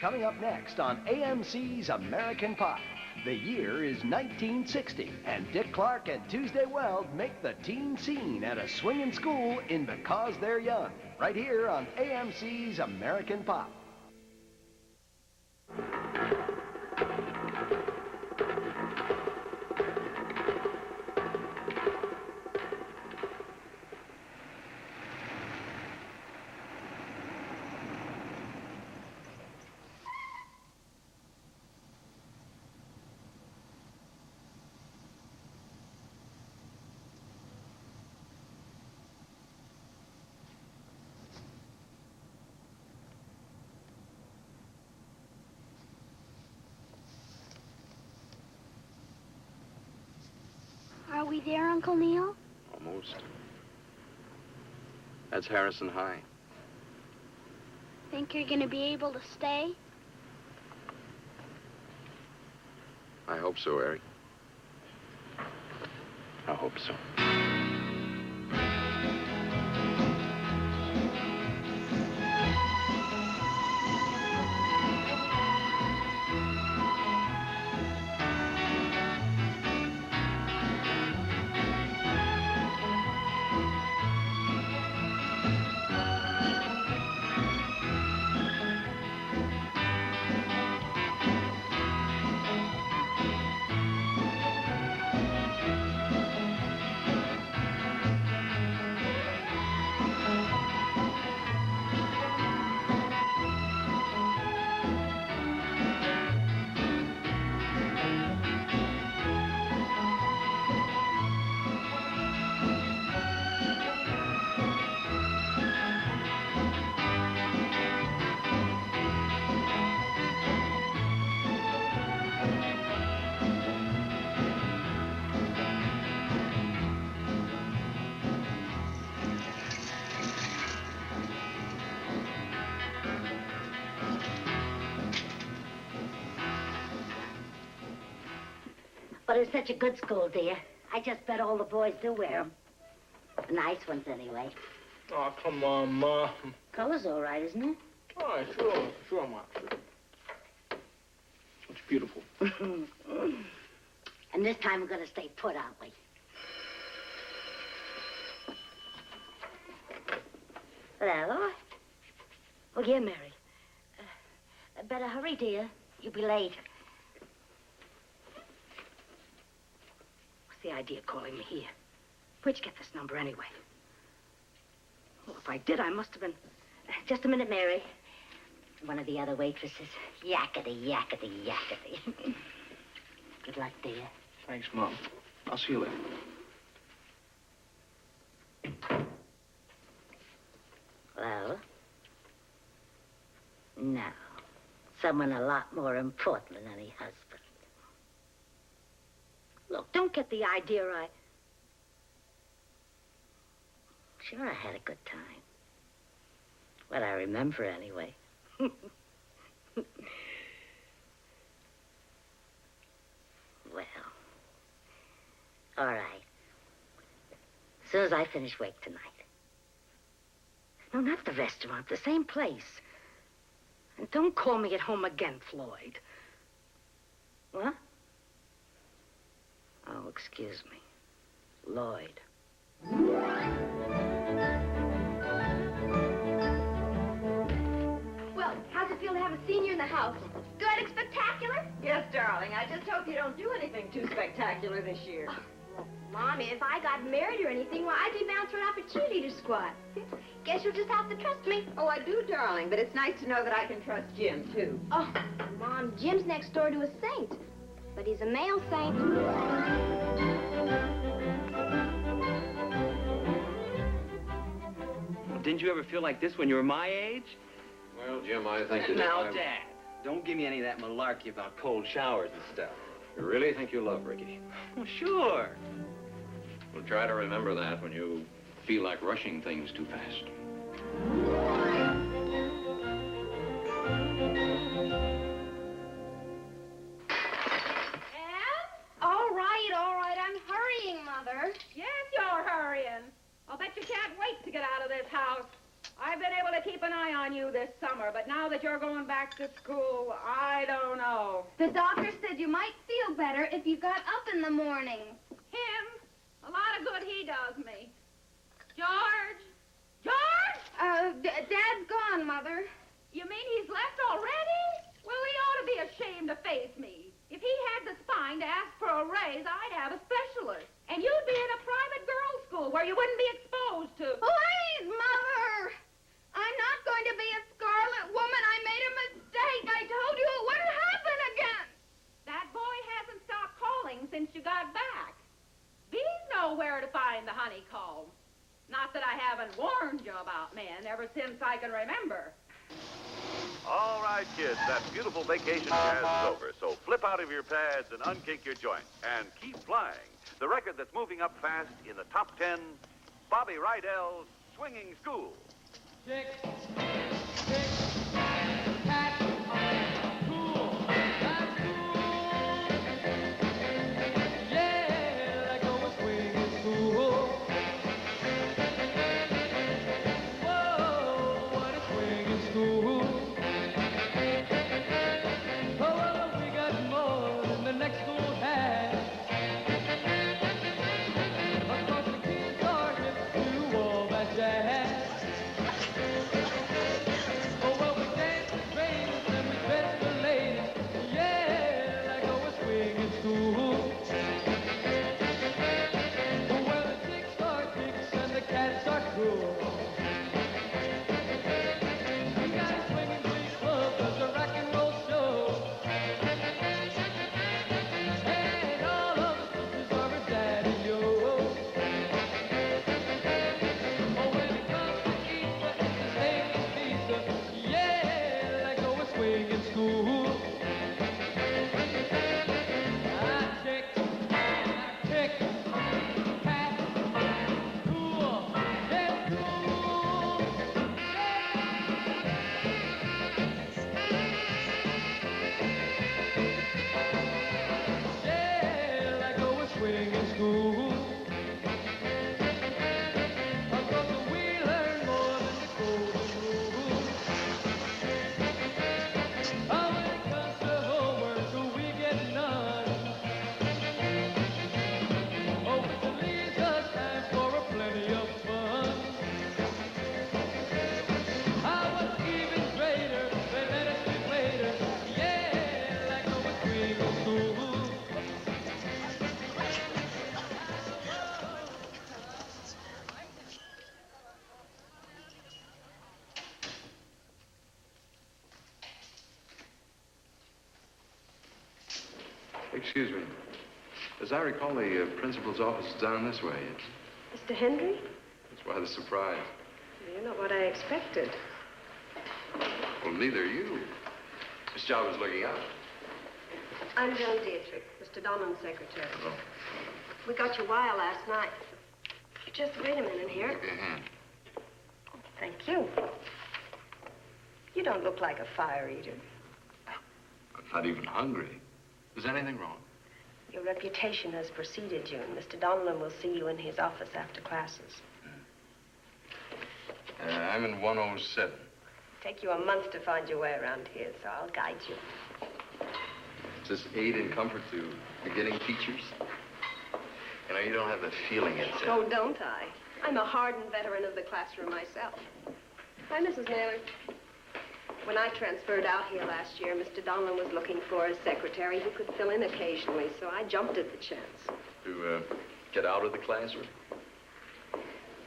Coming up next on AMC's American Pop. The year is 1960, and Dick Clark and Tuesday Weld make the teen scene at a swinging school in Because They're Young, right here on AMC's American Pop. Are we there, Uncle Neil? Almost. That's Harrison High. Think you're going to be able to stay? I hope so, Eric. I hope so. But it's such a good school, dear. I just bet all the boys do wear them. The nice ones, anyway. Oh, come on, Mom. Color's all right, isn't it? Oh, sure, Mom. It's beautiful. And this time we're going to stay put, aren't we? Hello? Oh, yeah, Mary. Better hurry, dear. You'll be late. What's the idea of calling me here? Where'd you get this number, anyway? Well, if I did, I must have been... Just a minute, Mary. One of the other waitresses. Yakety, yakety, yakety. Good luck, dear. Thanks, Mom. I'll see you later. Well? No. Someone a lot more important than any husband. Look, don't get the idea Sure, I had a good time. What I remember, anyway. Well, all right. As soon as I finish work tonight. No, not the restaurant, the same place. And don't call me at home again, Floyd. What? Oh, excuse me. Lloyd. Well, how's it feel to have a senior in the house? Good and spectacular? Yes, darling. I just hope you don't do anything too spectacular this year. Oh, well, Mommy, if I got married or anything, why, I'd be bounced right off a cheerleader squad. Guess you'll just have to trust me. Oh, I do, darling, but it's nice to know that I can trust Jim, too. Oh, Mom, Jim's next door to a saint. But he's a male saint. Didn't you ever feel like this when you were my age? Well, Jim, I think that Now, Dad, don't give me any of that malarkey about cold showers and stuff. You really think you love Ricky? Well, sure. Well, try to remember that when you feel like rushing things too fast. All right, I'm hurrying, Mother. Yes, you're hurrying. I'll bet you can't wait to get out of this house. I've been able to keep an eye on you this summer, but now that you're going back to school, I don't know. The doctor said you might feel better if you got up in the morning. Him? A lot of good he does me. George? George? Dad's gone, Mother. You mean he's left already? Well, he ought to be ashamed to face me. If he had the spine to ask for a raise, I'd have a specialist. And you'd be in a private girls' school where you wouldn't be exposed to... Please, Mother! I'm not going to be a scarlet woman. I made a mistake. I told you it wouldn't happen again. That boy hasn't stopped calling since you got back. Bees know where to find the honeycomb. Not that I haven't warned you about men ever since I can remember. All right, kids, that beautiful vacation is over. So flip out of your pads and unkink your joints and keep flying. The record that's moving up fast in the top 10, Bobby Rydell's Swinging School. Chick, cat, cool, that's cool. Yeah, like a swinging school. Whoa, what a swinging school. Oh, well, we got more than the next school had. Of course, the kids are hip to all that jazz. Excuse me. As I recall, the principal's office is down this way. Mr. Henry? That's why the surprise. You're not what I expected. Well, neither are you. This job is looking out. I'm Joan Dietrich, Mr. Donlan's secretary. Oh. We got your wire last night. Just wait a minute here. Give me a hand. Thank you. You don't look like a fire eater. I'm not even hungry. Is anything wrong? Your reputation has preceded you, and Mr. Donlan will see you in his office after classes. I'm in 107. Take you a month to find your way around here, so I'll guide you. Does this aid in comfort to beginning teachers? You know, you don't have the feeling it's... Oh, don't I? I'm a hardened veteran of the classroom myself. Hi, Mrs. Naylor. When I transferred out here last year, Mr. Donlan was looking for a secretary who could fill in occasionally, so I jumped at the chance. To get out of the classroom?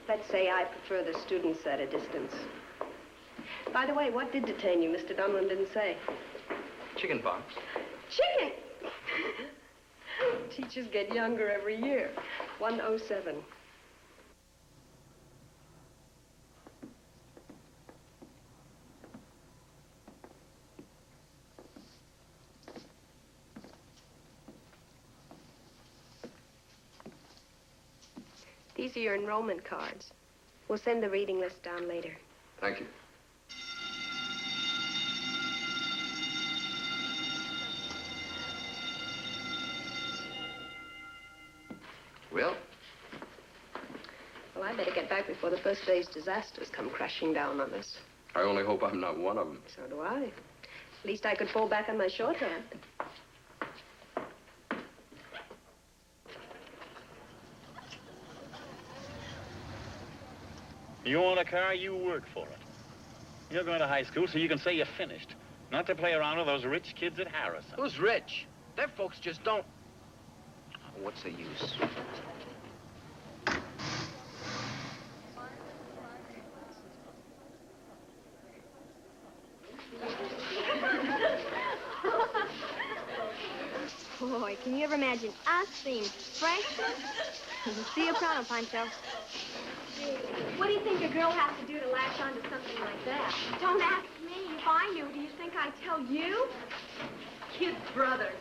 Let's say I prefer the students at a distance. By the way, what did detain you? Mr. Donlan didn't say. Chicken pox. Chicken! Teachers get younger every year. 107. These are your enrollment cards. We'll send the reading list down later. Thank you. Well? Well, I better get back before the first day's disasters come crashing down on us. I only hope I'm not one of them. So do I. At least I could fall back on my shorthand. You want a car, you work for it. You're going to high school so you can say you finished. Not to play around with those rich kids at Harrison. Who's rich? Them folks just don't... Oh, what's the use? Boy, can you ever imagine us being freshmen? See you proud, Pancho. What do you think a girl has to do to latch on to something like that? Don't ask me. If I knew, do you think I'd tell you? Kid brothers.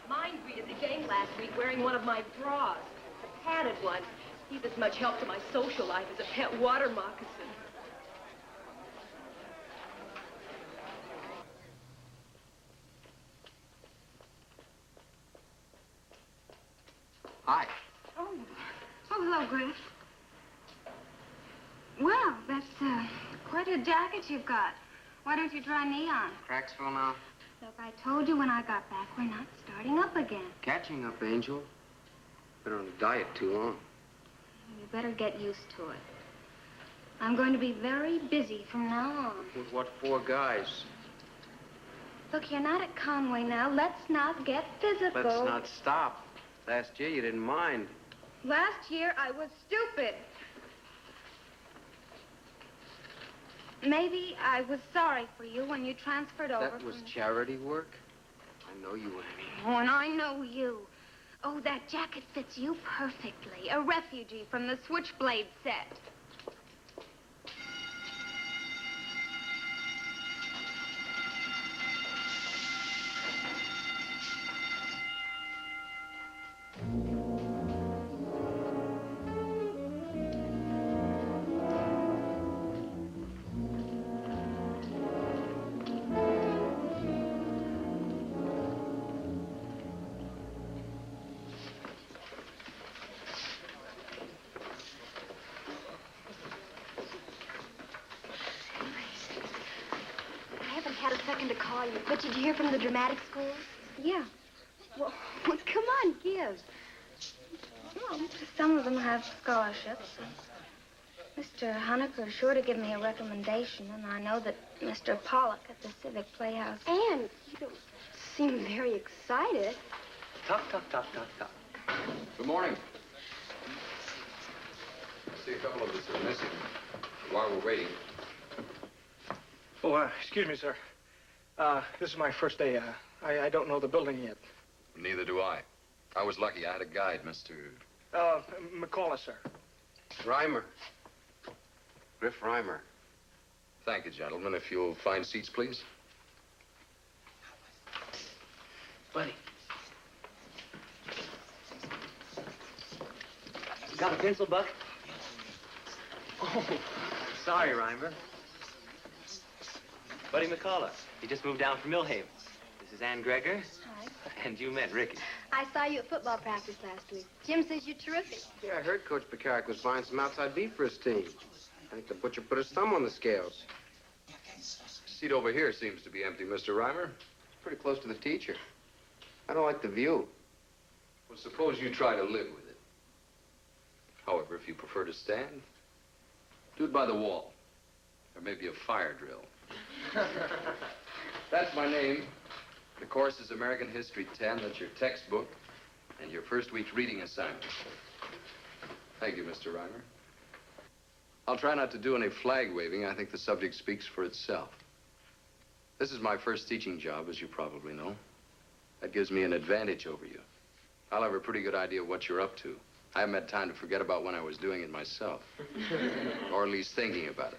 Mine greeted the gang last week wearing one of my bras. A padded one. He's as much help to my social life as a pet water moccasin. Hi. Oh, hello, Griff. Well, that's quite a jacket you've got. Why don't you try neon? Cracksville now? Look, I told you when I got back, we're not starting up again. Catching up, Angel. Been on a diet too long. You better get used to it. I'm going to be very busy from now on. With what 4 guys? Look, you're not at Conway now. Let's not get physical. Let's not stop. Last year you didn't mind. Last year, I was stupid. Maybe I was sorry for you when you transferred over. That was charity work? I know you, Annie. Oh, and I know you. Oh, that jacket fits you perfectly. A refugee from the Switchblade set. To call you. But did you hear from the dramatic schools? Yeah. Well, come on, give. Well, some of them have scholarships. Mr. Honecker's sure to give me a recommendation, and I know that Mr. Pollock at the Civic Playhouse. Anne, you don't seem very excited. Talk. Good morning. I see a couple of us are missing. While we're waiting. Oh, excuse me, sir. This is my first day. I don't know the building yet. Neither do I. I was lucky. I had a guide, Mr. McClure, sir. Reimer. Griff Reimer. Thank you, gentlemen. If you'll find seats, please. Buddy. Got a pencil, Buck? Oh, sorry, Reimer. Buddy McCullough. He just moved down from Millhaven. This is Ann Gregor. Hi. And you met Ricky. I saw you at football practice last week. Jim says you're terrific. Yeah, I heard Coach Picaric was buying some outside beef for his team. I think the butcher put his thumb on the scales. Seat over here seems to be empty, Mr. Reimer. Pretty close to the teacher. I don't like the view. Well, suppose you try to live with it. However, if you prefer to stand, do it by the wall. Or maybe a fire drill. That's my name. The course is American History 10. That's your textbook and your first week's reading assignment. Thank you, Mr. Reimer. I'll try not to do any flag waving. I think the subject speaks for itself. This is my first teaching job, as you probably know. That gives me an advantage over you. I'll have a pretty good idea of what you're up to. I haven't had time to forget about when I was doing it myself. Or at least thinking about it.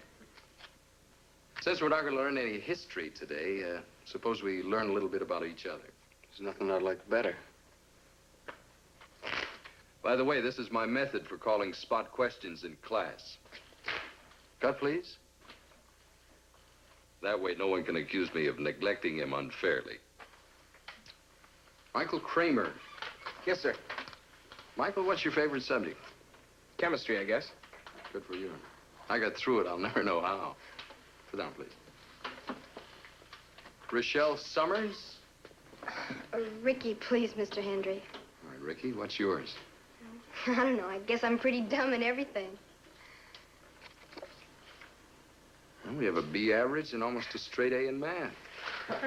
Since we're not going to learn any history today, suppose we learn a little bit about each other. There's nothing I'd like better. By the way, this is my method for calling spot questions in class. Cut, please. That way, no one can accuse me of neglecting him unfairly. Michael Kramer. Yes, sir. Michael, what's your favorite subject? Chemistry, I guess. Good for you. I got through it. I'll never know how. Sit down, please. Rochelle Summers? Ricky, please, Mr. Hendry. All right, Ricky, what's yours? I don't know. I guess I'm pretty dumb at everything. Well, we have a B average and almost a straight A in math. Well,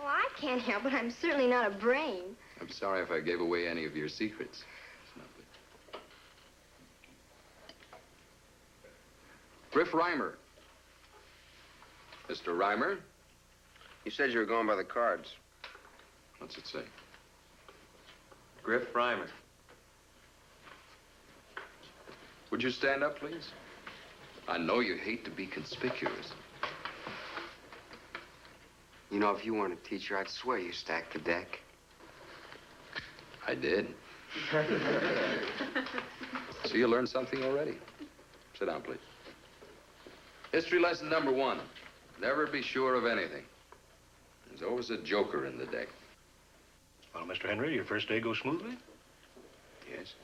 I can't help it. I'm certainly not a brain. I'm sorry if I gave away any of your secrets. Griff Reimer. Mr. Reimer? You said you were going by the cards. What's it say? Griff Reimer. Would you stand up, please? I know you hate to be conspicuous. You know, if you weren't a teacher, I'd swear you stacked the deck. I did. So you learned something already. Sit down, please. History lesson number 1. Never be sure of anything. There's always a joker in the deck. Well, Mr. Henry, your first day goes smoothly? Yes.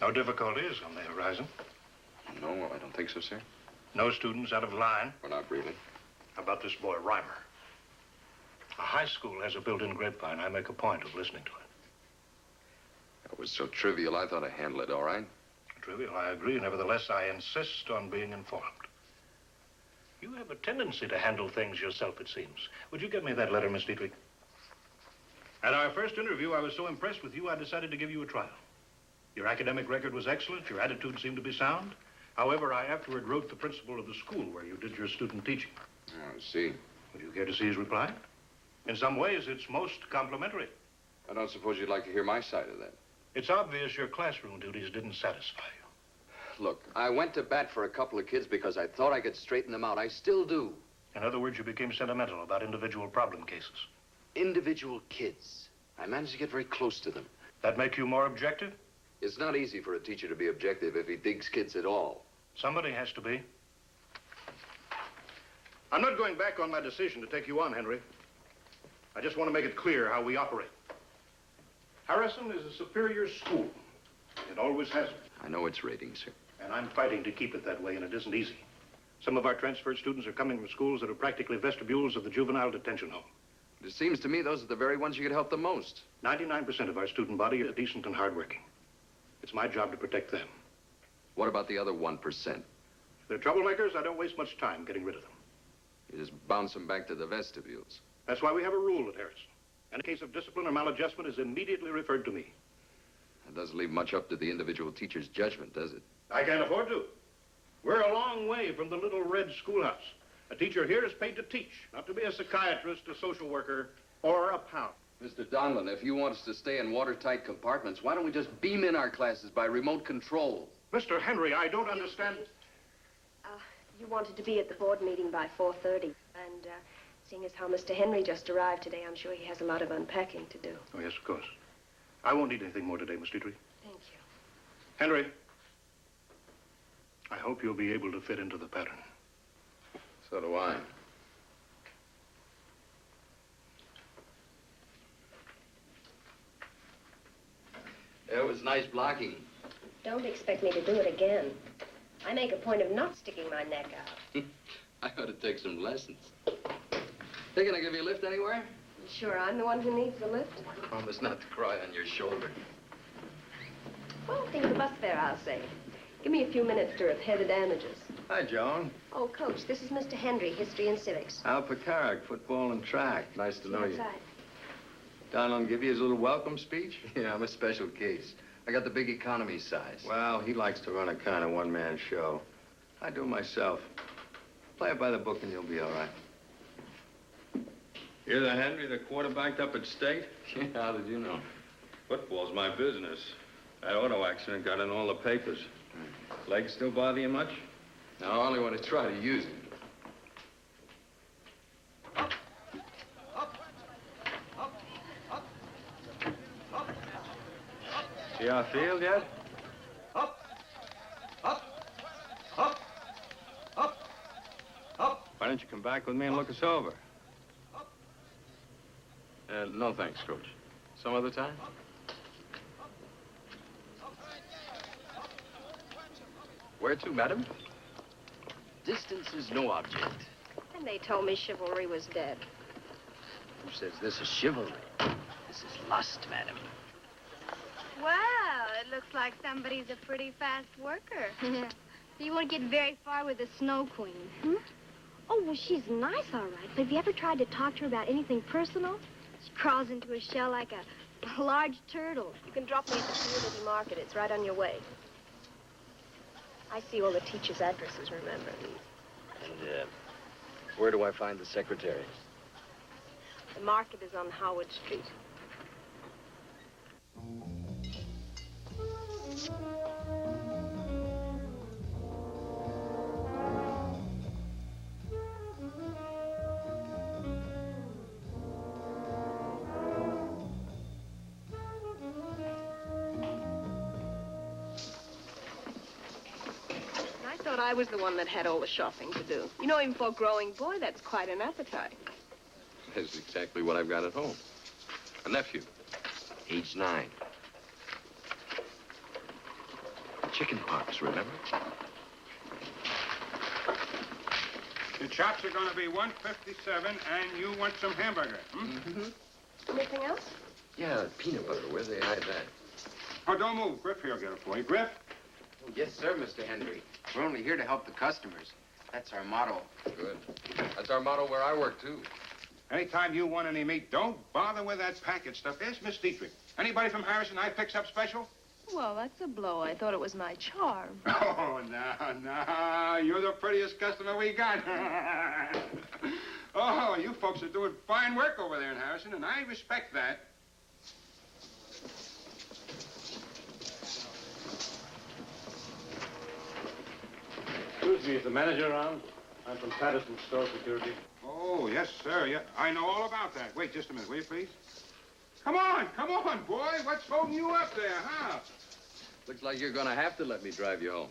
No difficulties on the horizon? No, I don't think so, sir. No students out of line? Well, not really. How about this boy, Reimer? A high school has a built-in grapevine. I make a point of listening to it. That was so trivial, I thought I'd handle it all right. Trivial, I agree. Nevertheless, I insist on being informed. You have a tendency to handle things yourself, it seems. Would you give me that letter, Miss Dietrich? At our first interview, I was so impressed with you, I decided to give you a trial. Your academic record was excellent. Your attitude seemed to be sound. However, I afterward wrote the principal of the school where you did your student teaching. Oh, I see. Would you care to see his reply? In some ways, it's most complimentary. I don't suppose you'd like to hear my side of that. It's obvious your classroom duties didn't satisfy you. Look, I went to bat for a couple of kids because I thought I could straighten them out. I still do. In other words, you became sentimental about individual problem cases. Individual kids. I managed to get very close to them. That make you more objective? It's not easy for a teacher to be objective if he digs kids at all. Somebody has to be. I'm not going back on my decision to take you on, Henry. I just want to make it clear how we operate. Harrison is a superior school. It always has been. I know its rating, sir. And I'm fighting to keep it that way, and it isn't easy. Some of our transferred students are coming from schools that are practically vestibules of the juvenile detention home. It seems to me those are the very ones you could help the most. 99% of our student body are decent and hardworking. It's my job to protect them. What about the other 1%? If they're troublemakers, I don't waste much time getting rid of them. You just bounce them back to the vestibules. That's why we have a rule at Harrison. Any case of discipline or maladjustment is immediately referred to me. That doesn't leave much up to the individual teacher's judgment, does it? I can't afford to. We're a long way from the little red schoolhouse. A teacher here is paid to teach, not to be a psychiatrist, a social worker, or a pound. Mr. Donlin, if you want us to stay in watertight compartments, why don't we just beam in our classes by remote control? Mr. Henry, I don't understand. You wanted to be at the board meeting by 4:30. And seeing as how Mr. Henry just arrived today, I'm sure he has a lot of unpacking to do. Oh, yes, of course. I won't need anything more today, Miss Dietrich. Thank you. Henry, I hope you'll be able to fit into the pattern. So do I. It was nice blocking. Don't expect me to do it again. I make a point of not sticking my neck out. I ought to take some lessons. Hey, can I give you a lift anywhere? You sure I'm the one who needs the lift? Promise not to cry on your shoulder. Well, think the bus fare, I'll say. Give me a few minutes to repair the damages. Hi, Joan. Oh, Coach, this is Mr. Hendry, History and Civics. Al Picard, football and track. Nice to know you. Outside. Donald give you his little welcome speech? Yeah, I'm a special case. I got the big economy size. Well, he likes to run a kind of one-man show. I do myself. Play it by the book and you'll be all right. You're the Henry that quarterbacked up at State? Yeah, how did you know? Football's my business. That auto accident got in all the papers. Legs still bother you much? No, I only want to try to use it. See our field yet? Why don't you come back with me and look us over? No, thanks, Coach. Some other time? Where to, madam? Distance is no object. And they told me chivalry was dead. Who says this is chivalry? This is lust, madam. Well, it looks like somebody's a pretty fast worker. You won't get very far with the Snow Queen. Hmm? Oh, well, she's nice, all right. But have you ever tried to talk to her about anything personal? She crawls into a shell like a large turtle. You can drop me at the community market. It's right on your way. I see all the teachers' addresses, remember. And, where do I find the secretary? The market is on Howard Street. I thought I was the one that had all the shopping to do. You know, even for a growing boy, that's quite an appetite. That's exactly what I've got at home. A nephew, age 9. Chicken pox, remember? The chops are going to be $1.57, and you want some hamburger, hmm? Mm-hmm. Anything else? Yeah, peanut butter. Where they hide that? Oh, don't move. Griff here will get it for you. Griff? Yes, sir, Mr. Henry. We're only here to help the customers. That's our motto. Good. That's our motto where I work, too. Anytime you want any meat, don't bother with that package stuff. Ask Miss Dietrich. Anybody from Harrison I fix up special? Well, that's a blow. I thought it was my charm. Oh, no. You're the prettiest customer we got. Oh, you folks are doing fine work over there in Harrison, and I respect that. Excuse me, is the manager around? I'm from Patterson Store Security. Oh, yes, sir. Yeah, I know all about that. Wait just a minute, will you, please? Come on, boy. What's holding you up there, huh? Looks like you're gonna have to let me drive you home.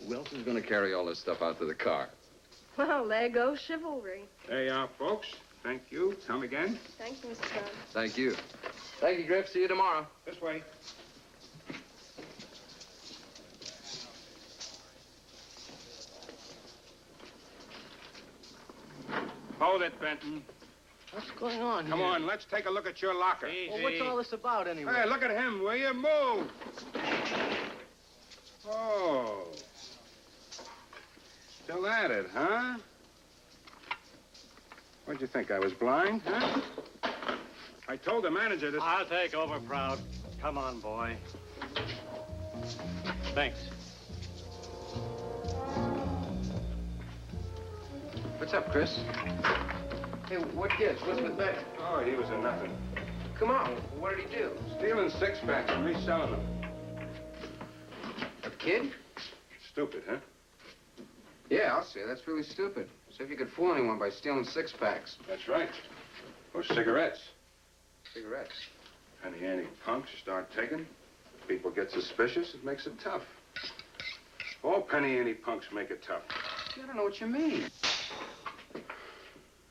Who else is gonna carry all this stuff out to the car? Well, there goes chivalry. There you are, folks. Thank you. Come again. Thank you, Mr. Brown. Thank you. Thank you, Griff. See you tomorrow. This way. Hold it, Benton. What's going on here? Come on, let's take a look at your locker. Well, what's all this about, anyway? Hey, look at him, will you? Move. Oh. Still at it, huh? What'd you think, I was blind, huh? I told the manager this... I'll take over, Proud. Come on, boy. Thanks. What's up, Chris? Hey, what gives? What's with that? Oh, he was a nothing. Come on, what did he do? Stealing six-packs and reselling them. A kid? Stupid, huh? Yeah, I'll say that's really stupid. So if you could fool anyone by stealing six-packs. That's right. Or cigarettes. Cigarettes. Any punks you start taking, people get suspicious, it makes it tough. All penny punks make it tough. I don't know what you mean.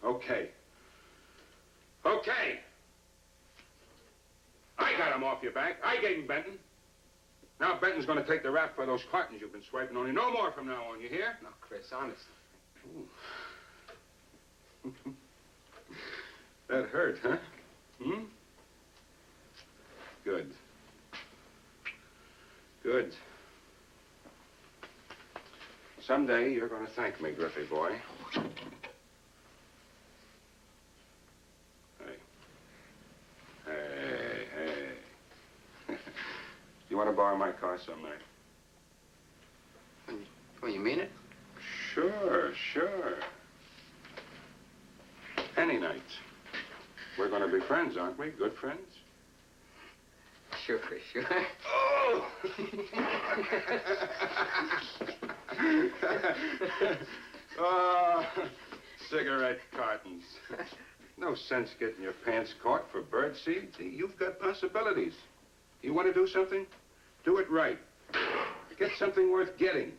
Okay. I got him off your back. I gave him Benton. Now Benton's going to take the rap for those cartons you've been swiping on. No more from now on, you hear? No, Chris, honest. That hurt, huh? Hmm? Good. Good. Someday you're going to thank me, Griffey boy. Hey. You want to borrow my car some night? Oh, you mean it? Sure. Any night. We're going to be friends, aren't we? Good friends? Sure, Chris, sure. Oh! Oh, cigarette cartons. No sense getting your pants caught for birdseed. You've got possibilities. You want to do something? Do it right. Get something worth getting.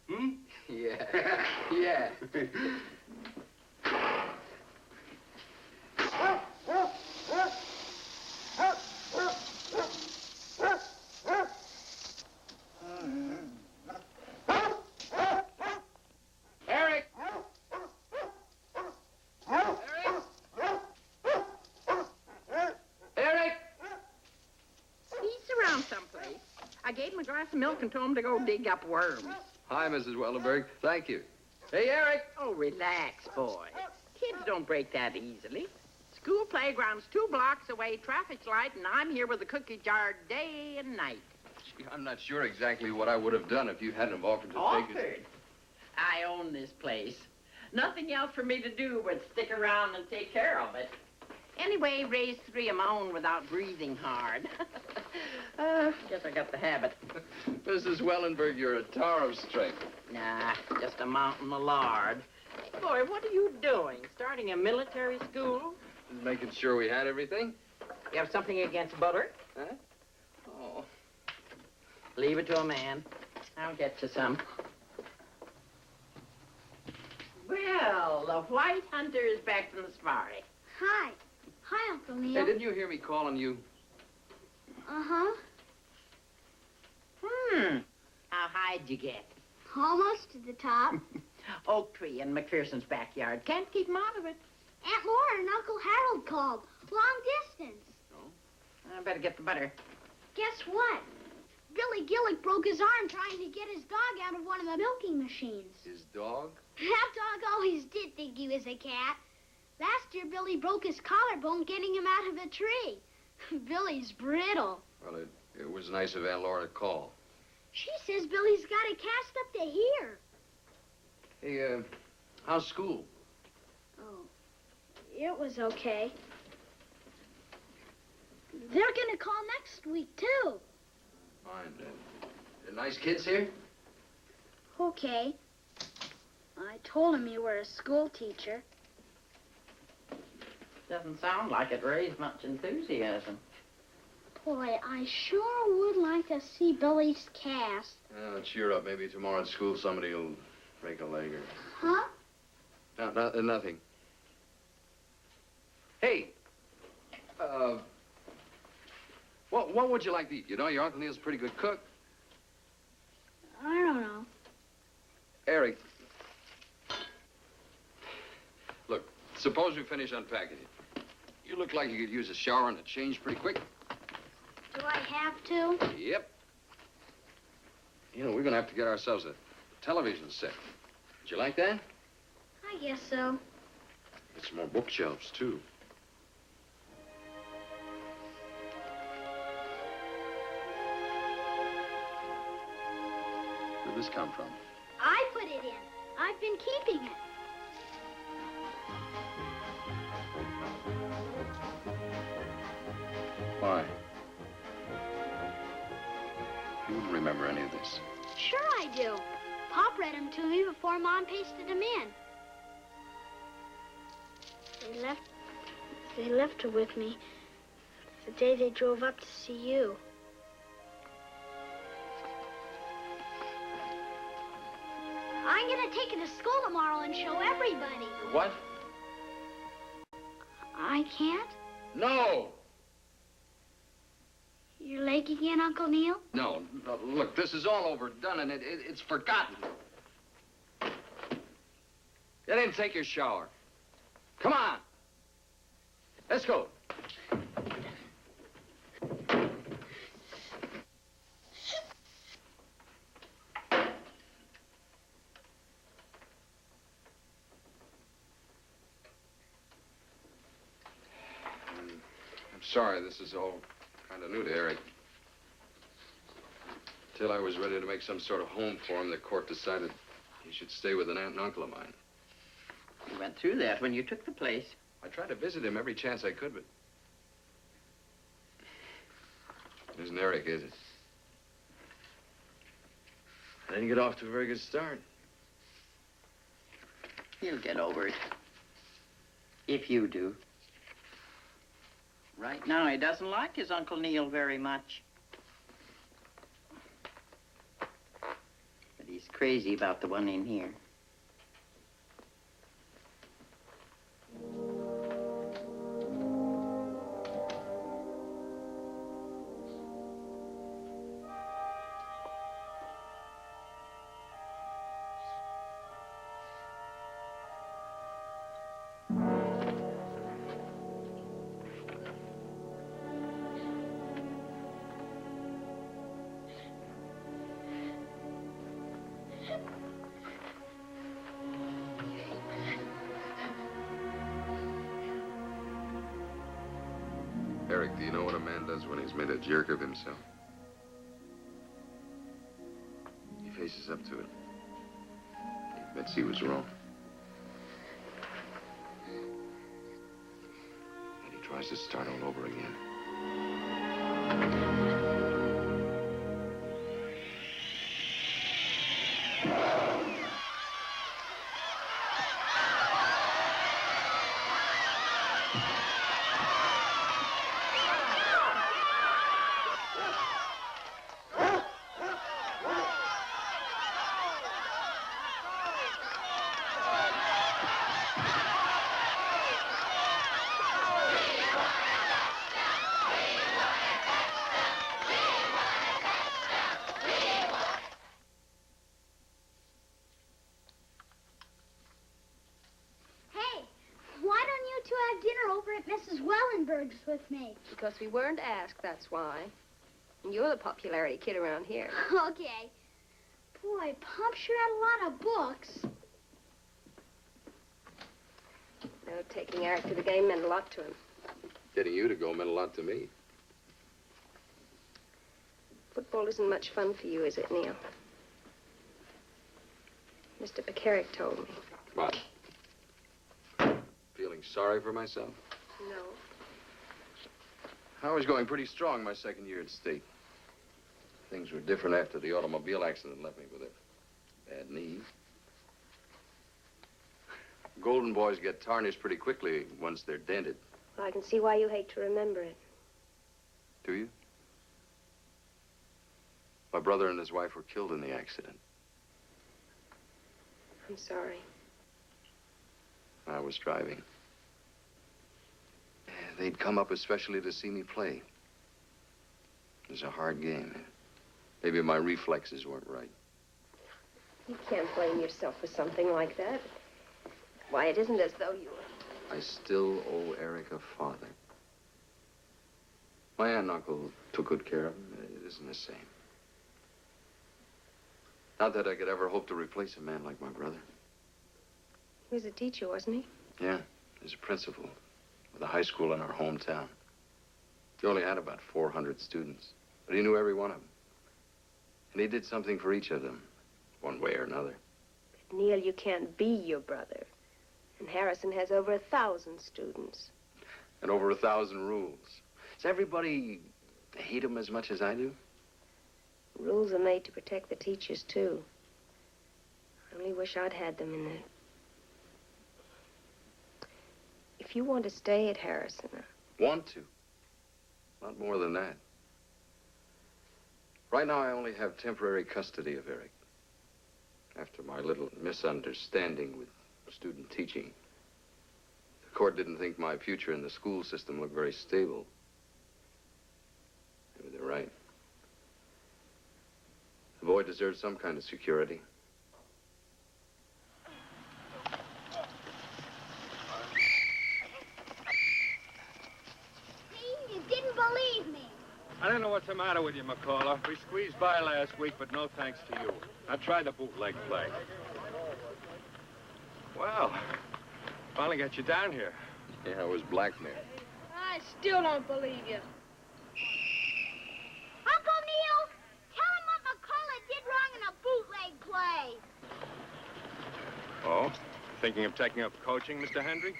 Hmm? Yeah. glass of milk and told him to go dig up worms. Hi, Mrs. Wellenberg. Thank you. Hey, Eric. Oh, relax, boy. Kids don't break that easily. School playground's 2 blocks away, traffic's light, and I'm here with a cookie jar day and night. Gee, I'm not sure exactly what I would have done if you hadn't have offered to take it. Offered? I own this place. Nothing else for me to do but stick around and take care of it. Anyway, raised 3 of my own without breathing hard. Guess I got the habit. Mrs. Wellenberg, you're a tower of strength. Nah, just a mountain of lard. Boy, what are you doing? Starting a military school? Just making sure we had everything. You have something against butter? Huh? Oh. Leave it to a man. I'll get you some. Well, the white hunter is back from the safari. Hi. Hi, Uncle Neil. Hey, didn't you hear me calling you? Uh-huh. How high'd you get? Almost to the top. Oak tree in McPherson's backyard. Can't keep him out of it. Aunt Laura and Uncle Harold called. Long distance. I better get the butter. Guess what? Billy Gillick broke his arm trying to get his dog out of one of the milking machines. His dog? That dog always did think he was a cat. Last year, Billy broke his collarbone getting him out of a tree. Billy's brittle. Well, it was nice of Aunt Laura to call. She says Billy's got a cast up to here. Hey, how's school? Oh, it was okay. They're gonna call next week, too. Fine. Nice kids here? Okay. I told him you were a school teacher. Doesn't sound like it raised much enthusiasm. Boy, I sure would like to see Billy's cast. Oh, cheer up. Maybe tomorrow at school somebody will break a leg or... Huh? No, nothing. Hey, what would you like to eat? You know, your Uncle Neil's a pretty good cook. I don't know. Eric, look, suppose we finish unpacking it. You look like you could use a shower and a change pretty quick. Do I have to? Yep. You know, we're gonna have to get ourselves a television set. Would you like that? I guess so. Get some more bookshelves, too. Where'd this come from? I put it in. I've been keeping it. Why? You wouldn't remember any of this. Sure I do. Pop read them to me before Mom pasted them in. They left her with me the day they drove up to see you. I'm gonna take it to school tomorrow and show everybody. What? I can't? No! You're late again, Uncle Neil? No, look, this is all overdone and it's forgotten. Get in and take your shower. Come on. Let's go. I'm sorry, this is all kind of new to Eric. Till I was ready to make some sort of home for him, the court decided he should stay with an aunt and uncle of mine. You went through that when you took the place. I tried to visit him every chance I could, but... It isn't Eric, is it? I didn't get off to a very good start. He'll get over it. If you do. Right now, he doesn't like his Uncle Neil very much. But he's crazy about the one in here. Eric, do you know what a man does when he's made a jerk of himself? He faces up to it. He admits he was wrong. And he tries to start all over again. With me. Because we weren't asked, that's why. And you're the popularity kid around here. Okay. Boy, Pop sure had a lot of books. No, taking Eric to the game meant a lot to him. Getting you to go meant a lot to me. Football isn't much fun for you, is it, Neil? Mr. Pekaric told me. What? Feeling sorry for myself? No. I was going pretty strong my second year at State. Things were different after the automobile accident left me with a bad knee. Golden boys get tarnished pretty quickly once they're dented. Well, I can see why you hate to remember it. Do you? My brother and his wife were killed in the accident. I'm sorry. I was driving. They'd come up especially to see me play. It was a hard game. Maybe my reflexes weren't right. You can't blame yourself for something like that. Why, it isn't as though you were... I still owe Eric a father. My aunt and uncle took good care of him. It isn't the same. Not that I could ever hope to replace a man like my brother. He was a teacher, wasn't he? Yeah, he was a principal of the high school in our hometown. He only had about 400 students, but he knew every one of them. And he did something for each of them, one way or another. But Neil, you can't be your brother. And Harrison has over 1,000 students. And over 1,000 rules. Does everybody hate him as much as I do? Rules are made to protect the teachers, too. I only wish I'd had them in there. If you want to stay at Harrison... Want to. Not more than that. Right now, I only have temporary custody of Eric. After my little misunderstanding with student teaching, the court didn't think my future in the school system looked very stable. Maybe they're right. The boy deserves some kind of security. I don't know what's the matter with you, McClure. We squeezed by last week, but no thanks to you. Now try the bootleg play. Well, finally got you down here. Yeah, it was blackmail. I still don't believe you. Uncle Neil, tell him what McCullough did wrong in a bootleg play. Oh? Thinking of taking up coaching, Mr. Hendry?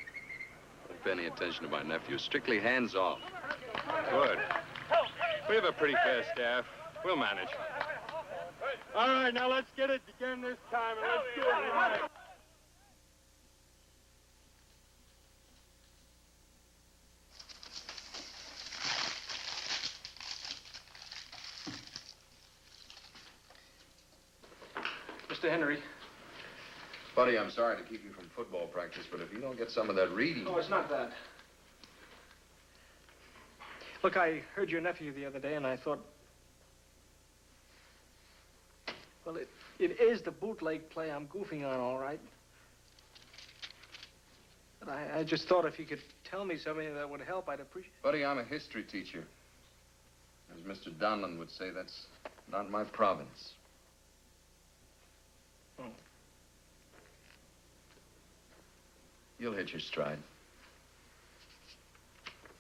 Don't pay any attention to my nephew. Strictly hands off. Good. We have a pretty fair staff. We'll manage. All right, now let's get it again this time, and let's do it right. Mr. Henry. Buddy, I'm sorry to keep you from football practice, but if you don't get some of that reading... Oh, it's not that. Look, I heard your nephew the other day, and I thought... Well, it is the bootleg play I'm goofing on, all right. But I just thought if you could tell me something that would help, I'd appreciate it. Buddy, I'm a history teacher. As Mr. Donlan would say, that's not my province. You'll hit your stride.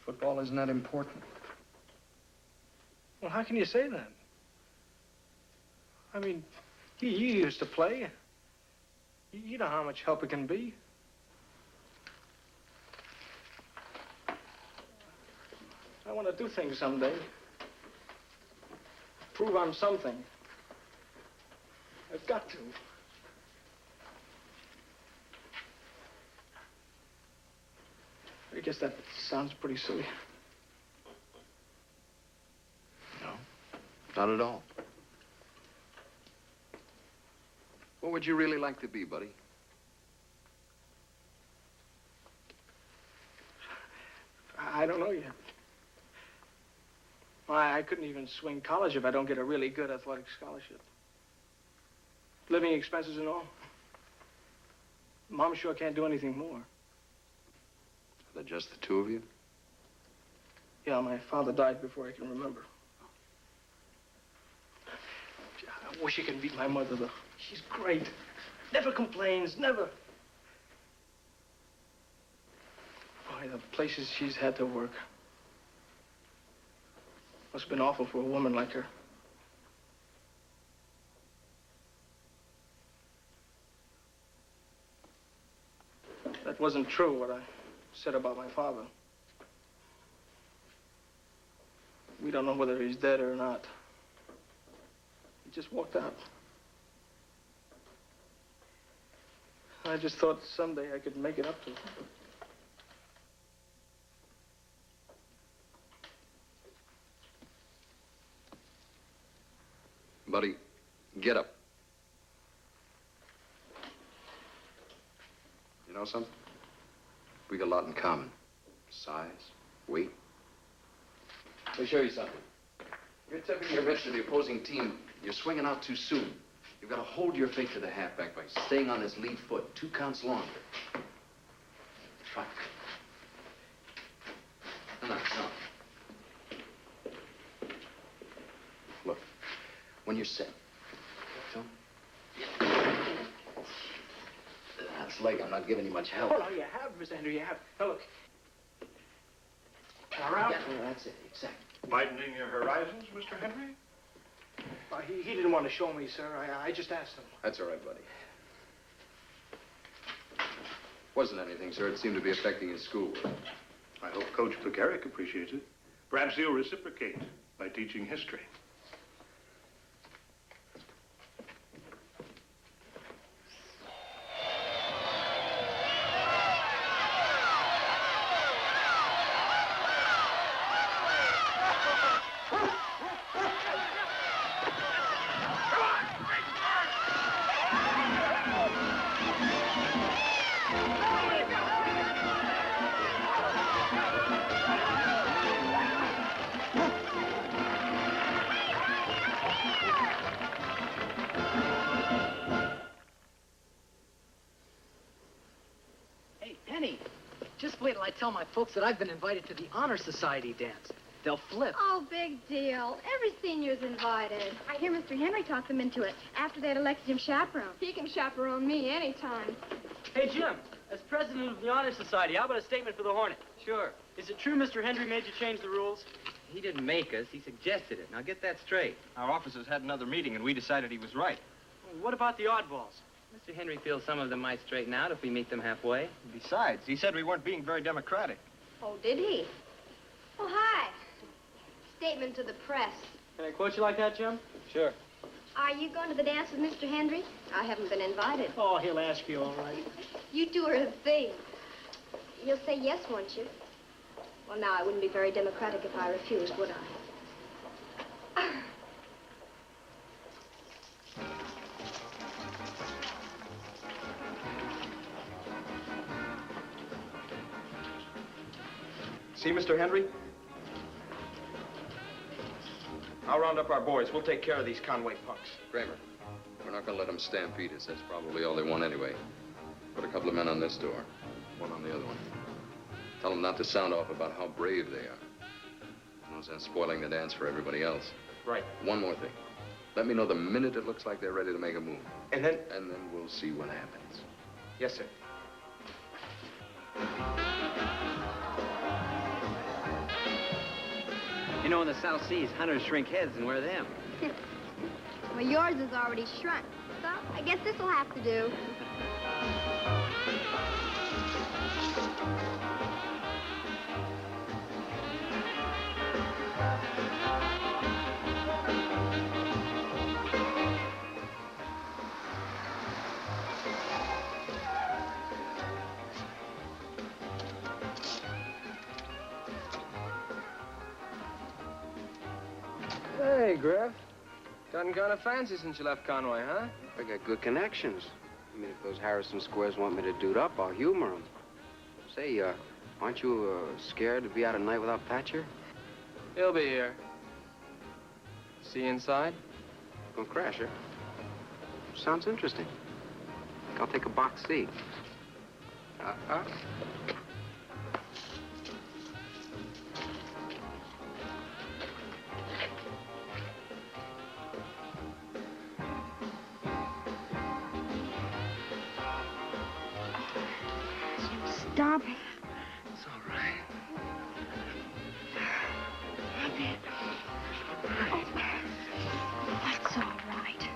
Football isn't that important. Well, how can you say that? I mean, you used to play. You know how much help it can be. I want to do things someday. Prove I'm something. I've got to. I guess that sounds pretty silly. No, not at all. What would you really like to be, buddy? I don't know yet. I couldn't even swing college if I don't get a really good athletic scholarship. Living expenses and all. Mom sure can't do anything more. Are there just the two of you? Yeah, my father died before I can remember. I wish I could beat my mother, though. She's great. Never complains, never. Boy, the places she's had to work. Must have been awful for a woman like her. That wasn't true, what I said about my father. We don't know whether he's dead or not. He just walked out. I just thought someday I could make it up to him. Buddy, get up. You know something? We got a lot in common. Size, weight. Let me show you something. You're tipping your mitts to the opposing team. You're swinging out too soon. You've got to hold your fake to the halfback by staying on his lead foot 2 counts longer. Try. No. Look, when you're set, so, that's leg. I'm not giving you much help. Oh, no, you have, Mr. Henry, you have. Now, look. Around. Yeah, that's it, exactly. Widening your horizons, Mr. Henry? He didn't want to show me, sir. I just asked him. That's all right, buddy. Wasn't anything, sir. It seemed to be affecting his schoolwork. I hope Coach Plecaric appreciates it. Perhaps he'll reciprocate by teaching history. Just wait till I tell my folks that I've been invited to the Honor Society dance. They'll flip. Oh, big deal. Every senior's invited. I hear Mr. Henry talked them into it after they'd elected him chaperone. He can chaperone me anytime. Hey, Jim, as president of the Honor Society, how about a statement for the Hornet? Sure. Is it true Mr. Henry made you change the rules? He didn't make us. He suggested it. Now, get that straight. Our officers had another meeting, and we decided he was right. Well, what about the oddballs? Mr. Henry feels some of them might straighten out if we meet them halfway. Besides, he said we weren't being very democratic. Oh, did he? Oh, hi. Statement to the press. Can I quote you like that, Jim? Sure. Are you going to the dance with Mr. Henry? I haven't been invited. Oh, he'll ask you, all right. You two are a thing. You'll say yes, won't you? Well, now, I wouldn't be very democratic if I refused, would I? See, Mr. Henry? I'll round up our boys. We'll take care of these Conway punks. Kramer, we're not going to let them stampede us. That's probably all they want anyway. Put a couple of men on this door, one on the other one. Tell them not to sound off about how brave they are. No sense spoiling the dance for everybody else. Right. One more thing. Let me know the minute it looks like they're ready to make a move. And then? And then we'll see what happens. Yes, sir. You know, in the South Seas, hunters shrink heads and wear them. Well, yours is already shrunk, so I guess this will have to do. Hey, Griff. Gotten kind of fancy since you left Conway, huh? I got good connections. I mean, if those Harrison squares want me to dude up, I'll humor them. Say, aren't you scared to be out at night without Thatcher? He'll be here. See you inside? Gonna crash her. Sounds interesting. I'll take a box seat. Stop it. It's all right. What's all right?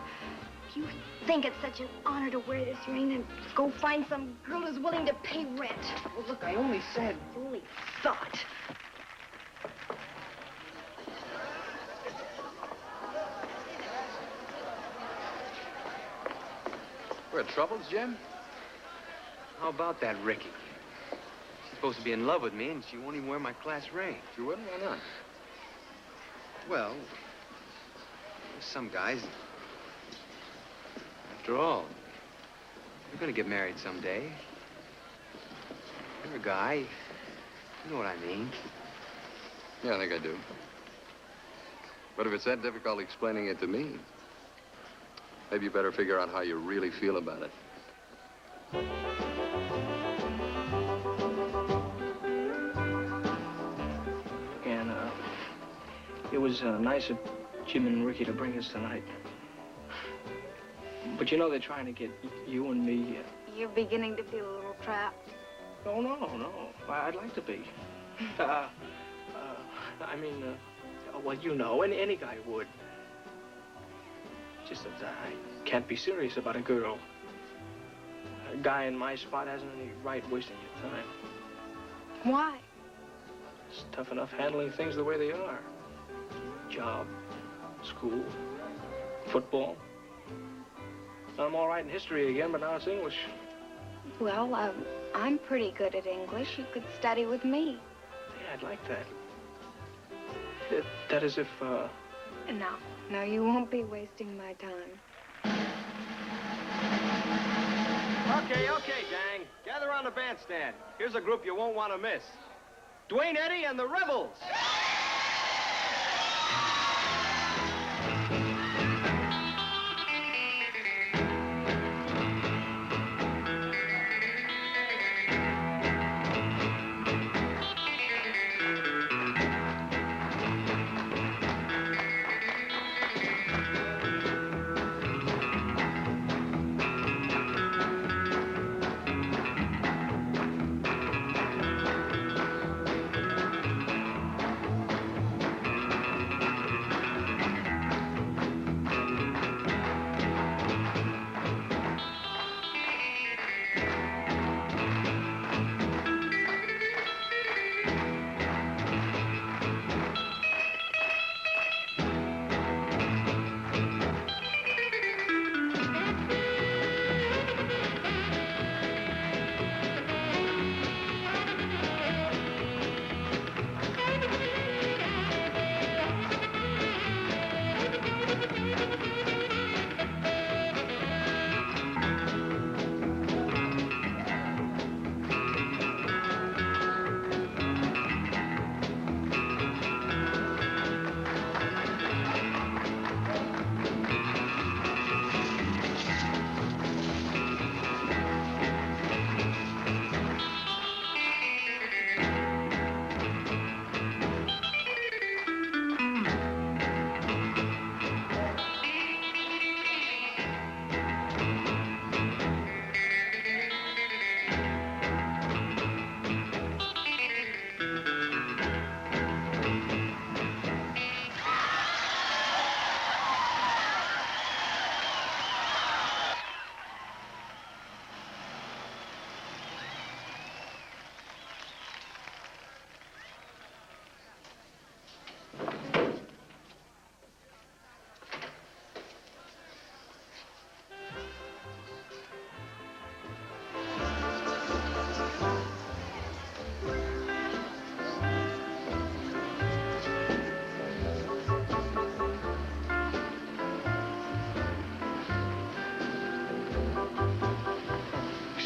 You think it's such an honor to wear this ring and go find some girl who's willing to pay rent. Well, look, I only said... You only thought. We're troubles, Jim? How about that, Ricky? She's supposed to be in love with me, and she won't even wear my class ring. She wouldn't? Why not? Well, some guys... After all, you're gonna get married someday. You're a guy. You know what I mean. Yeah, I think I do. But if it's that difficult explaining it to me, maybe you better figure out how you really feel about it. And, it was nice of Jim and Ricky to bring us tonight. But you know they're trying to get you and me... You're beginning to feel a little trapped. No. I'd like to be. I mean, well, you know, any guy would. Just that I can't be serious about a girl. A guy in my spot hasn't any right wasting your time. Why? It's tough enough handling things the way they are. Job, school, football. I'm all right in history again, but now it's English. Well, I'm pretty good at English. You could study with me. Yeah, I'd like that. That is if, No, you won't be wasting my time. Okay, gang. Gather around the bandstand. Here's a group you won't want to miss. Duane Eddy and the Rebels.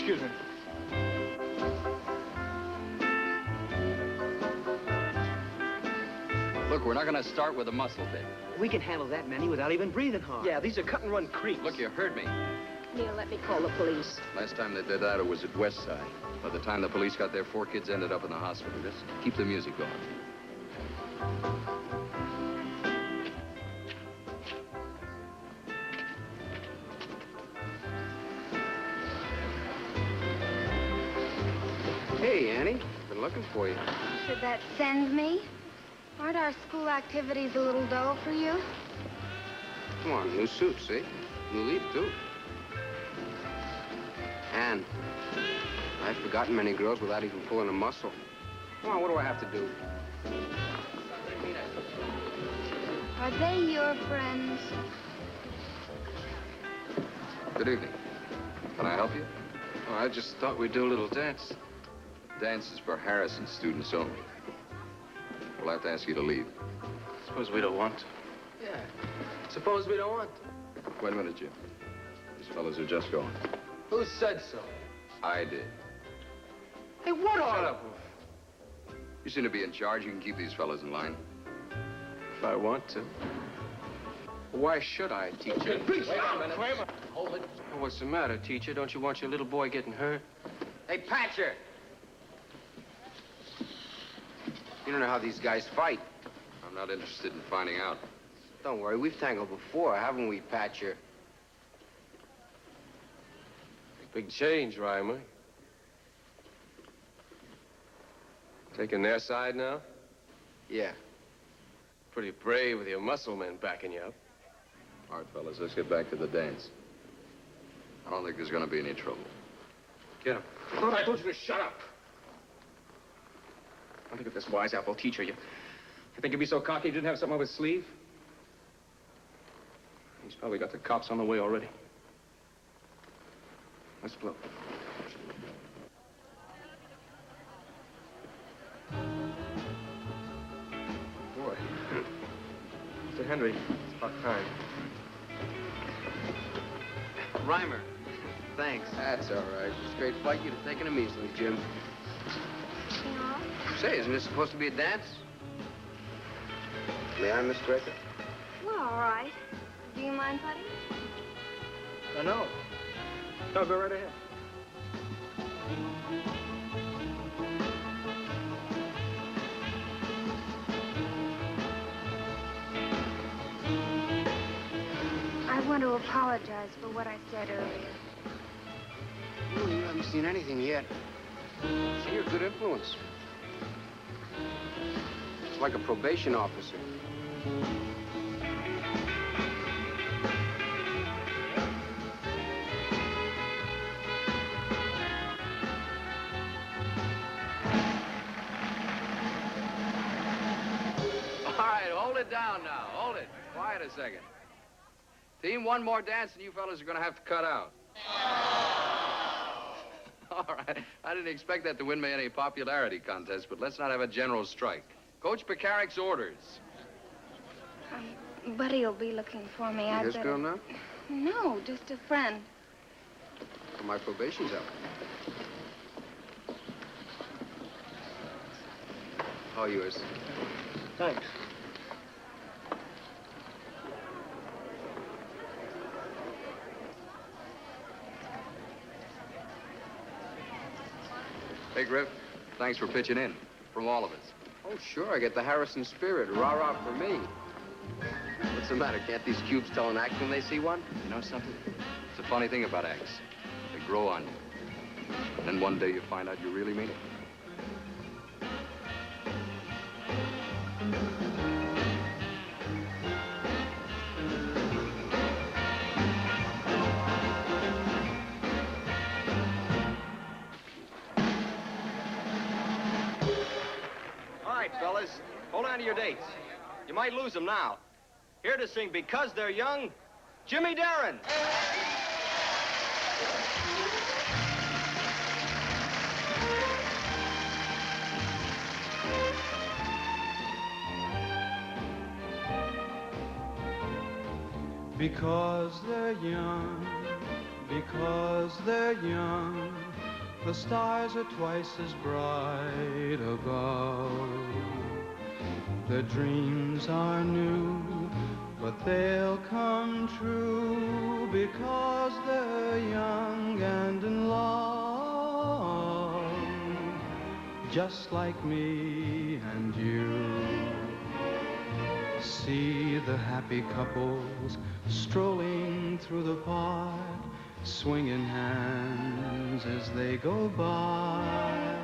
Excuse me. Look, we're not going to start with a muscle bit. We can handle that many without even breathing hard. Yeah, these are cut-and-run creeps. Look, you heard me. Neil, let me call the police. Last time they did that, it was at West Side. By the time the police got there, 4 kids ended up in the hospital. Just keep the music going. Hey, Annie. Been looking for you. Should that send me? Aren't our school activities a little dull for you? Come on, new suit, see? New leaf, too. Anne, I've forgotten many girls without even pulling a muscle. Come on, what do I have to do? Are they your friends? Good evening. Can I help you? Oh, I just thought we'd do a little dance. Dance is for Harrison students only. We'll have to ask you to leave. Suppose we don't want to. Yeah. Suppose we don't want to. Wait a minute, Jim. These fellas are just going. Who said so? I did. Hey, what on? You seem to be in charge. You can keep these fellas in line. If I want to. Why should I, teacher? Wait a minute. Hold it. Well, what's the matter, teacher? Don't you want your little boy getting hurt? Hey, Patcher! You don't know how these guys fight. I'm not interested in finding out. Don't worry, we've tangled before, haven't we, Patcher? Big change, Reimer. Taking their side now? Yeah. Pretty brave with your muscle men backing you up. All right, fellas, let's get back to the dance. I don't think there's going to be any trouble. Get him. I thought I told you to shut up. Don't think of this wise apple teacher. You think he'd be so cocky he didn't have something up his sleeve? He's probably got the cops on the way already. Let's blow. Boy. Mr. Henry, it's about time. Reimer, thanks. That's all right. Straight fight, you'd have taken him easily, Jim. Yeah. Say, isn't this supposed to be a dance? May I, Miss Draker? Well, all right. Do you mind, Buddy? No. No, go right ahead. I want to apologize for what I said earlier. Well, you haven't seen anything yet. See, you're a good influence. It's like a probation officer. All right, hold it down now. Hold it. Quiet a second. Team, one more dance and you fellas are going to have to cut out. All right. I didn't expect that to win me any popularity contest, but let's not have a general strike. Coach Picarick's orders. Buddy will be looking for me. I This better... girl now? No, just a friend. Well, my probation's up. All yours. Thanks. Hey, Griff, thanks for pitching in. From all of us. Oh, sure. I get the Harrison spirit. Rah-rah for me. What's the matter? Can't these cubes tell an act when they see one? You know something? It's a funny thing about acts. They grow on you. And then one day you find out you really mean it. All right, fellas, hold on to your dates. You might lose them now. Here to sing Because They're Young, Jimmy Darren. Because they're young, because they're young, The stars are twice as bright above. Their dreams are new, but they'll come true because they're young and in love, just like me and you. See the happy couples strolling through the park, swinging hands as they go by.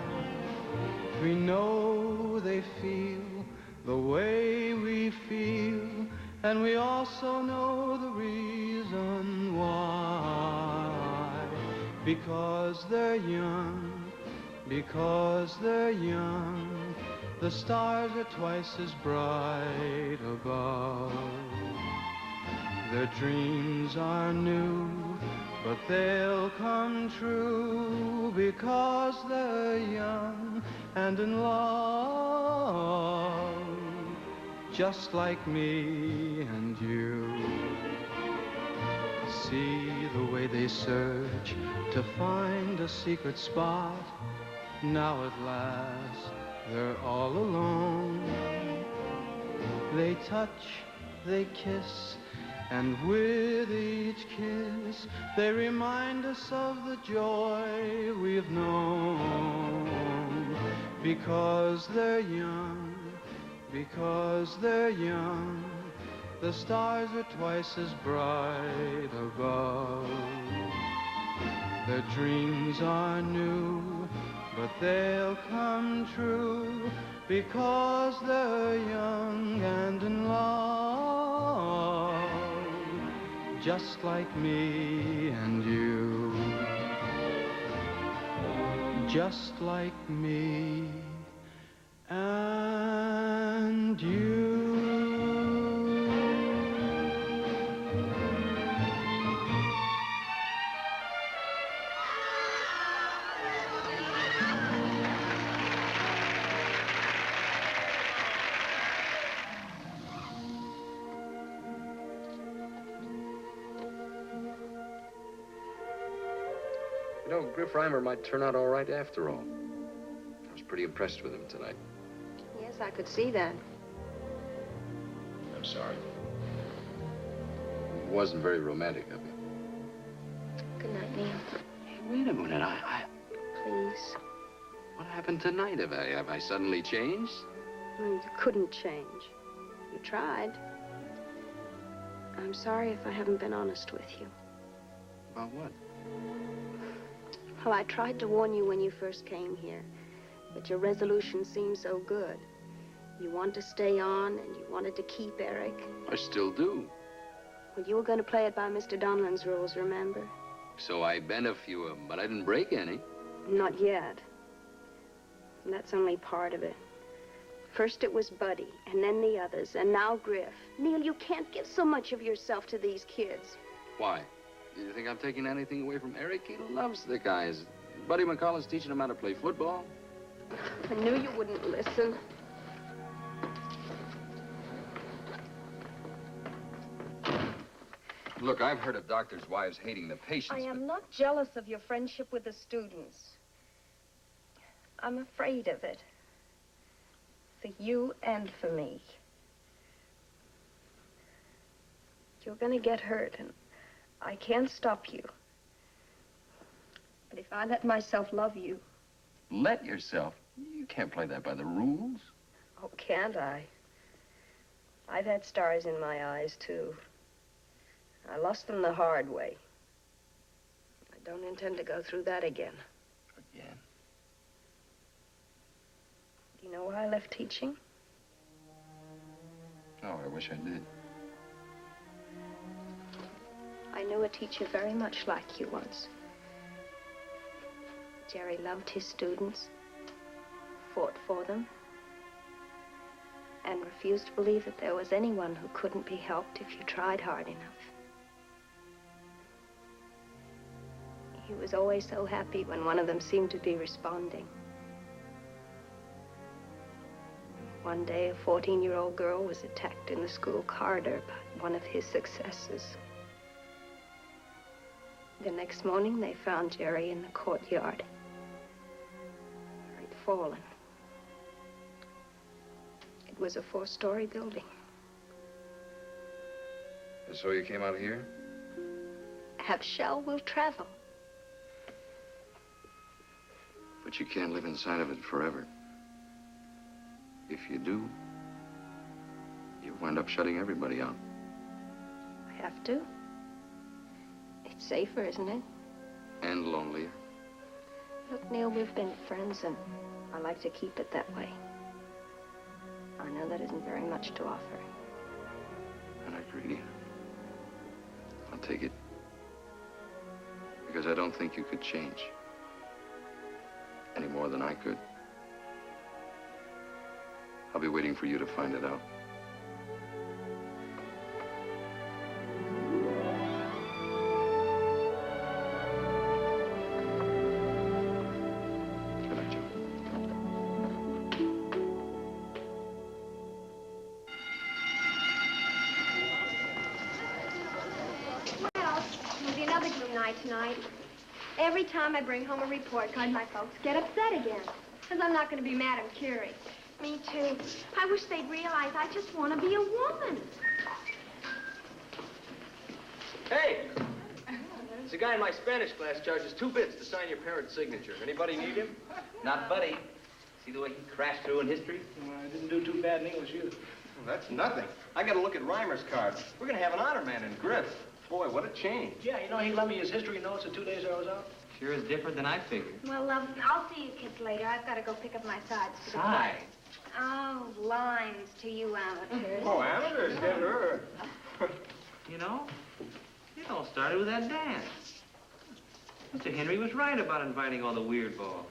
We know they feel the way we feel, and we also know the reason why. Because they're young, because they're young, the stars are twice as bright above. Their dreams are new, but they'll come true because they're young and in love, just like me and you. See the way they search to find a secret spot. Now at last, they're all alone. They touch, they kiss, and with each kiss, they remind us of the joy we've known. Because they're young, because they're young, the stars are twice as bright above. Their dreams are new, but they'll come true because they're young and in love, just like me and you, just like me and you. You know, Griff Reimer might turn out all right after all. I was pretty impressed with him tonight. Yes, I could see that. I'm sorry. It wasn't very romantic of you. Good night, Neil. Hey, wait a minute. Please. What happened tonight? Have I suddenly changed? Well, you couldn't change. You tried. I'm sorry if I haven't been honest with you. About what? Well, I tried to warn you when you first came here, but your resolution seemed so good. You wanted to stay on, and you wanted to keep Eric. I still do. Well, you were going to play it by Mr. Donlan's rules, remember? So I bent a few of them, but I didn't break any. Not yet. And that's only part of it. First it was Buddy, and then the others, and now Griff. Neil, you can't give so much of yourself to these kids. Why? Do you think I'm taking anything away from Eric? He loves the guys. Buddy McCullough's teaching him how to play football. I knew you wouldn't listen. Look, I've heard of doctors' wives hating the patients. I am not jealous of your friendship with the students. I'm afraid of it. For you and for me. You're going to get hurt, and I can't stop you. But if I let myself love you... Let yourself? You can't play that by the rules. Oh, can't I? I've had stars in my eyes, too. I lost them the hard way. I don't intend to go through that again. Again? Do you know why I left teaching? Oh, I wish I did. I knew a teacher very much like you once. Jerry loved his students, fought for them, and refused to believe that there was anyone who couldn't be helped if you tried hard enough. He was always so happy when one of them seemed to be responding. One day, a 14-year-old girl was attacked in the school corridor by one of his successors. The next morning, they found Jerry in the courtyard, fallen. It was a 4-story building. And so you came out here? Have shell will travel. But you can't live inside of it forever. If you do, you wind up shutting everybody out. I have to. It's safer, isn't it? And lonelier. Look, Neil, we've been friends, and I like to keep it that way. I know that isn't very much to offer. And I agree. I'll take it. Because I don't think you could change. Any more than I could. I'll be waiting for you to find it out. Good night, Joe. Well, it'll be another gloom night tonight. Every time I bring home a report card, my folks get upset again. Because I'm not going to be Madame Curie. Me too. I wish they'd realize I just want to be a woman. Hey! There's a guy in my Spanish class charges 2 bits to sign your parents' signature. Anybody need him? Not Buddy. See the way he crashed through in history? I didn't do too bad in English either. Well, that's nothing. I got to look at Reimer's card. We're going to have an honor man in Griff. Boy, what a change. Yeah, you know, he lent me his history notes the 2 days I was out. Sure is different than I figured. Well, I'll see you kids later. I've got to go pick up my sides for the Sides? play. Oh, lines to you amateurs. Oh, amateurs, get her. You know, it all started with that dance. Mr. Henry was right about inviting all the weird balls.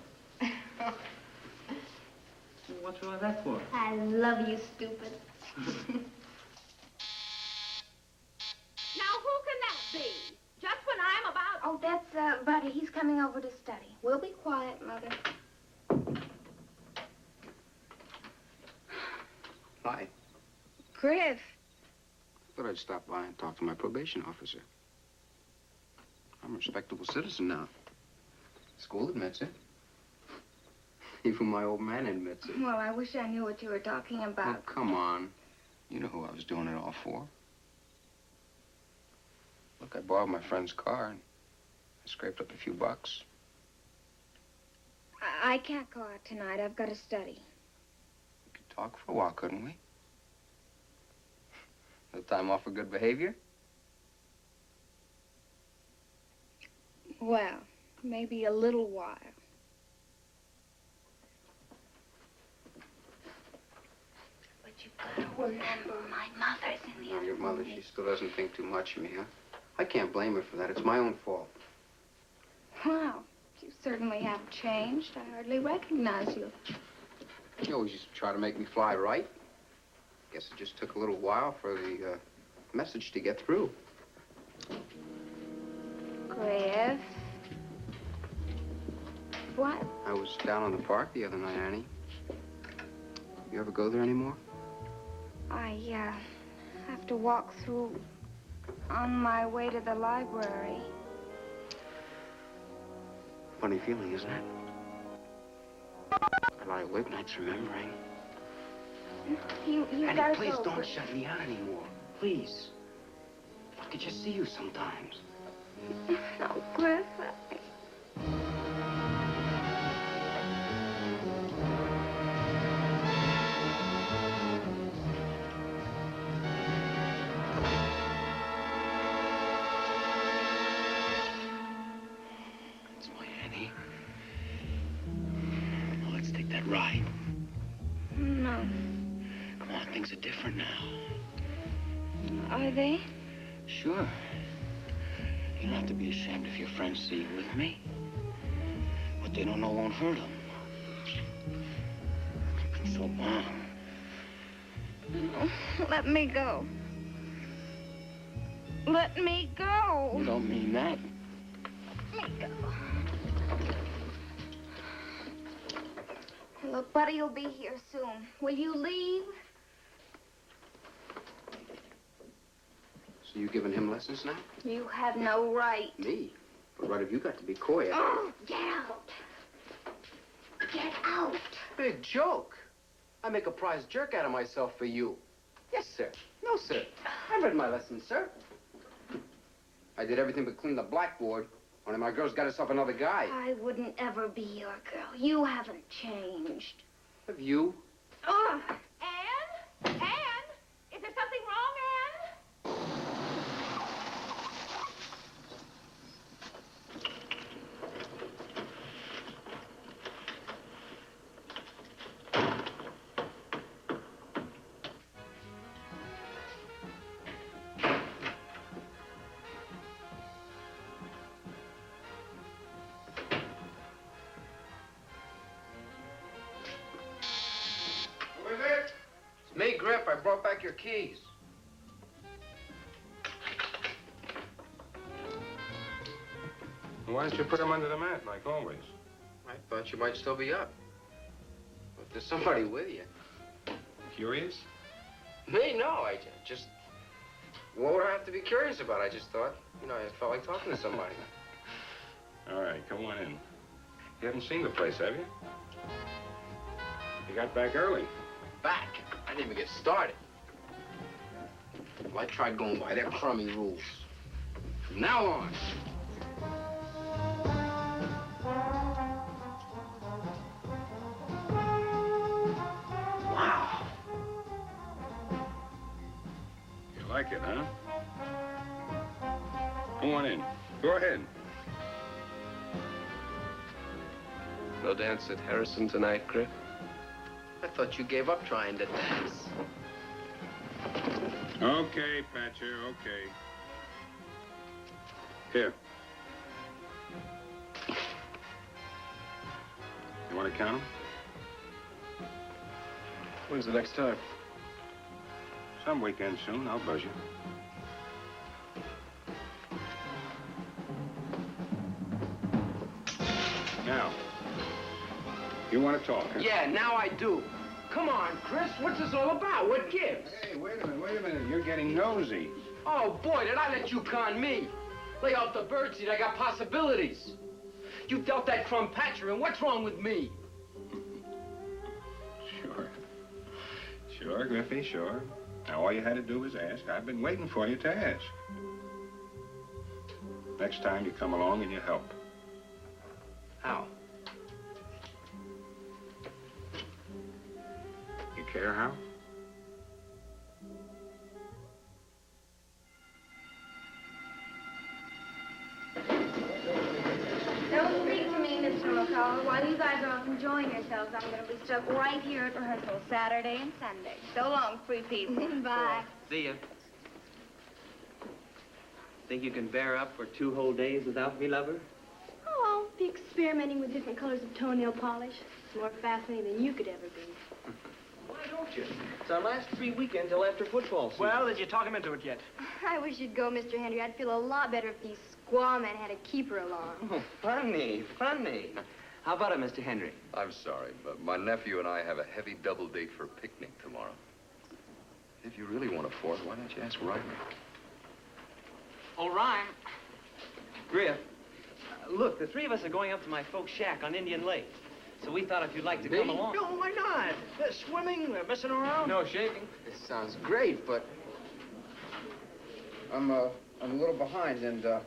What's all that for? I love you, stupid. Now, who can that be? Just when I'm about... Oh, that's, Buddy. He's coming over to study. We'll be quiet, Mother. Hi. Griff. Thought I'd stop by and talk to my probation officer. I'm a respectable citizen now. School admits it. Even my old man admits it. Well, I wish I knew what you were talking Oh, about. come on. You know who I was doing it all for. Look, I borrowed my friend's car and I scraped up a few bucks. I can't go out tonight. I've got to study. We could talk for a while, couldn't we? No time off for good behavior? Well, maybe a little while. But you've got to remember my mother's in the Well, other your mother, room. she still doesn't think too much of me, huh? I can't blame her for that. It's my own fault. Well, you certainly have changed. I hardly recognize you. You always used to try to make me fly right. Guess it just took a little while for the message to get through. Griff. What? I was down on the park the other night, Annie. You ever go there anymore? I, have to walk through on my way to the library. Funny feeling, isn't it? I lie awake nights remembering. You Annie, gotta please go. don't shut me out anymore. Please. I could just see you sometimes. No, Griff. It's my Annie. Now, let's take that ride. No. Come on, things are different now. Are they? Sure. You don't have to be ashamed if your friends see you with me. What they don't know won't hurt them. So, Mom. No, let me go. Let me go. You don't mean that. Let me go. Look, Buddy will be here soon. Will you leave? So you giving him lessons now? You have no right. Me? What right have you got to be coy? Oh, get out. Get out. Big joke. I make a prize jerk out of myself for you. Yes, sir. No, sir. I read my lesson, sir. I did everything but clean the blackboard. One of my girls got herself another guy. I wouldn't ever be your girl. You haven't changed. Have you? Anne? Anne? Is there something wrong, Anne? Who is it? It's me, Griff. I brought back your keys. Why don't you put them under the mat, like always? I thought you might still be up. If there's somebody with you. Curious? Me? No, I just... What would I have to be curious about? I just thought, I felt like talking to somebody. All right, come on in. You haven't seen the place, have you? You got back early. Back? I didn't even get started. Well, I tried going by their crummy rules. From now on. Wow. You like it, huh? Come on in. Go ahead. No dance at Harrison tonight, Griff? I thought you gave up trying to dance. Okay, Patcher, okay. Here. You want to count them? When's the next time? Some weekend soon. I'll buzz you. Now, you want to talk, huh? Yeah, now I do. Come on, Chris. What's this all about? What gives? Hey, wait a minute. You're getting nosy. Oh, boy, did I let you con me. Lay off the birdseed. I got possibilities. You dealt that crumb Patcher, and what's wrong with me? Sure, Griffey, sure. Now, all you had to do was ask. I've been waiting for you to ask. Next time you come along and you help. How? You care how? Don't speak to me, Mr. McClure. While you guys are off enjoying yourselves, I'm going to be stuck right here at rehearsal Saturday and Sunday. So long, free people. Bye. See ya. Think you can bear up for 2 whole days without me, lover? Oh, I'll be experimenting with different colors of toenail polish. It's more fascinating than you could ever be. Why don't you? It's our last 3 weekends till after football season. Well, did you talk him into it yet? I wish you'd go, Mr. Henry. I'd feel a lot better if these squaw men had a keeper along. Oh, funny. How about it, Mr. Henry? I'm sorry, but my nephew and I have a heavy double date for a picnic tomorrow. If you really want a fourth, why don't you ask Ryder? Oh, Rhyme. Griff, look, the 3 of us are going up to my folks' shack on Indian Lake. So we thought if you'd like to come along. No, why not? Swimming, messing around. No shaking. This sounds great, but I'm a little behind, and I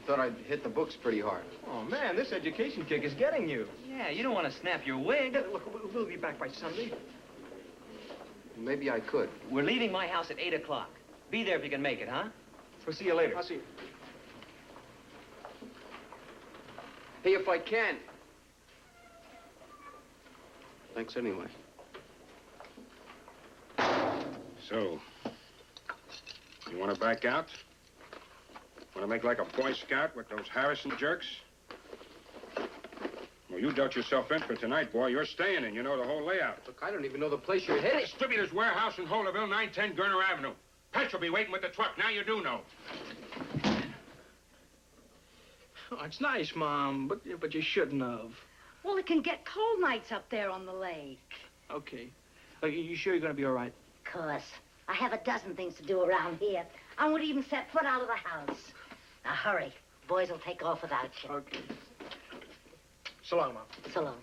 thought I'd hit the books pretty hard. Oh, man, this education kick is getting you. Yeah, you don't want to snap your wig. Look, we'll be back by Sunday. Maybe I could. We're leaving my house at 8 o'clock. Be there if you can make it, huh? We'll see you later. I'll see you. Hey, if I can. Thanks anyway. So, you want to back out? Want to make like a Boy Scout with those Harrison jerks? Well, you dealt yourself in for tonight, boy. You're staying, and you know the whole layout. Look, I don't even know the place you're headed. Distributor's Warehouse in Holderville, 910 Gurner Avenue. Patch will be waiting with the truck. Now you do know. Oh, it's nice, Mom, but you shouldn't have. Well, it can get cold nights up there on the lake. Okay. You sure you're going to be all right? Of course. I have a dozen things to do around here. I won't even set foot out of the house. Now, hurry. Boys will take off without you. Okay. So long, Mom. So long.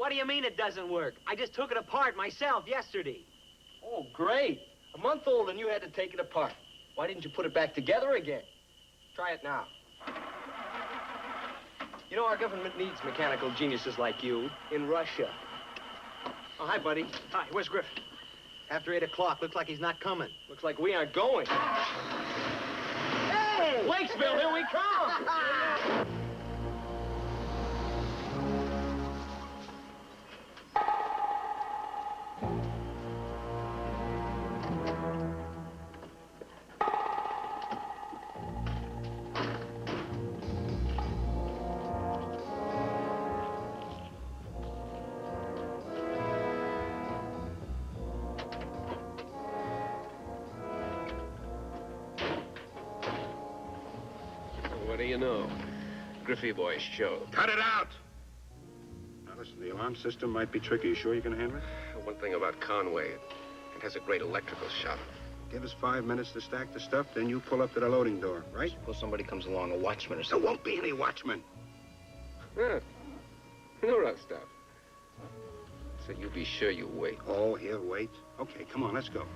What do you mean it doesn't work? I just took it apart myself yesterday. Oh, great. A month old and you had to take it apart. Why didn't you put it back together again? Try it now. You know, our government needs mechanical geniuses like you in Russia. Oh, hi, buddy. Hi, where's Griff? After 8 o'clock. Looks like he's not coming. Looks like we aren't going. Hey! Wakesville, here we come! What do you know? Griffey boy show. Cut it out! Now, listen, the alarm system might be tricky. You sure you can handle it? One thing about Conway, it has a great electrical shop. Give us 5 minutes to stack the stuff, then you pull up to the loading door, right? Suppose somebody comes along, a watchman or There something. won't be any watchmen. Yeah. No rough stuff. So you be sure you wait. Oh, he'll wait. Okay, come on, let's go.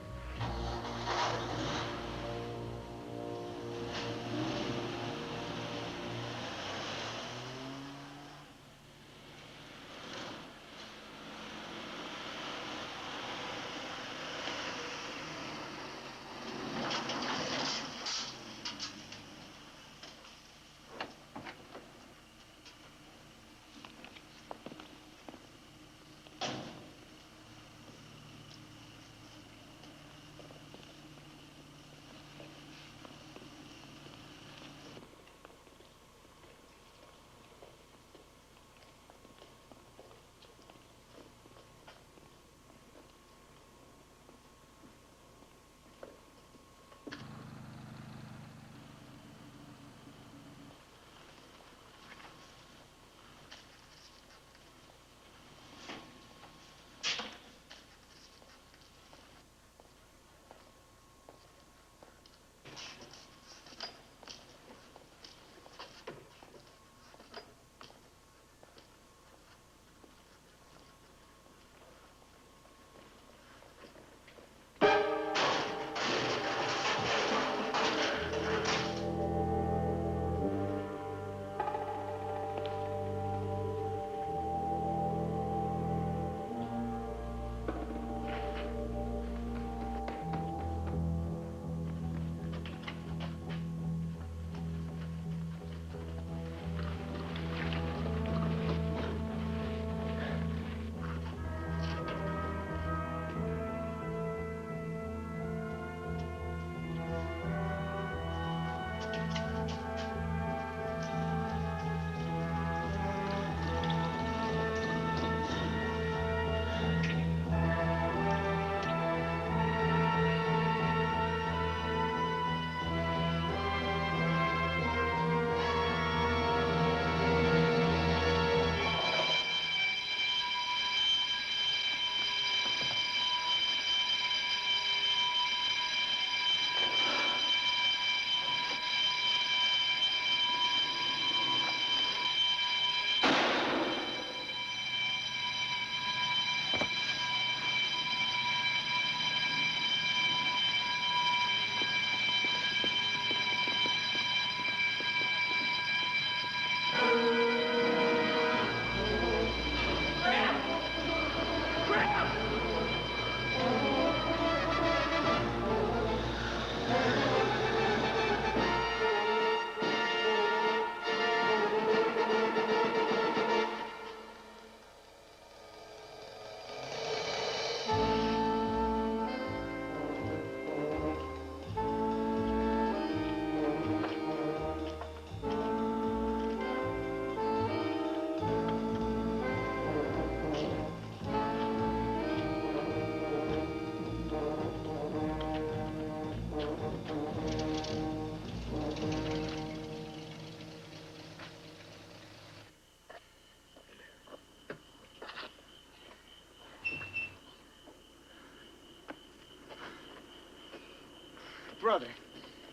Brother,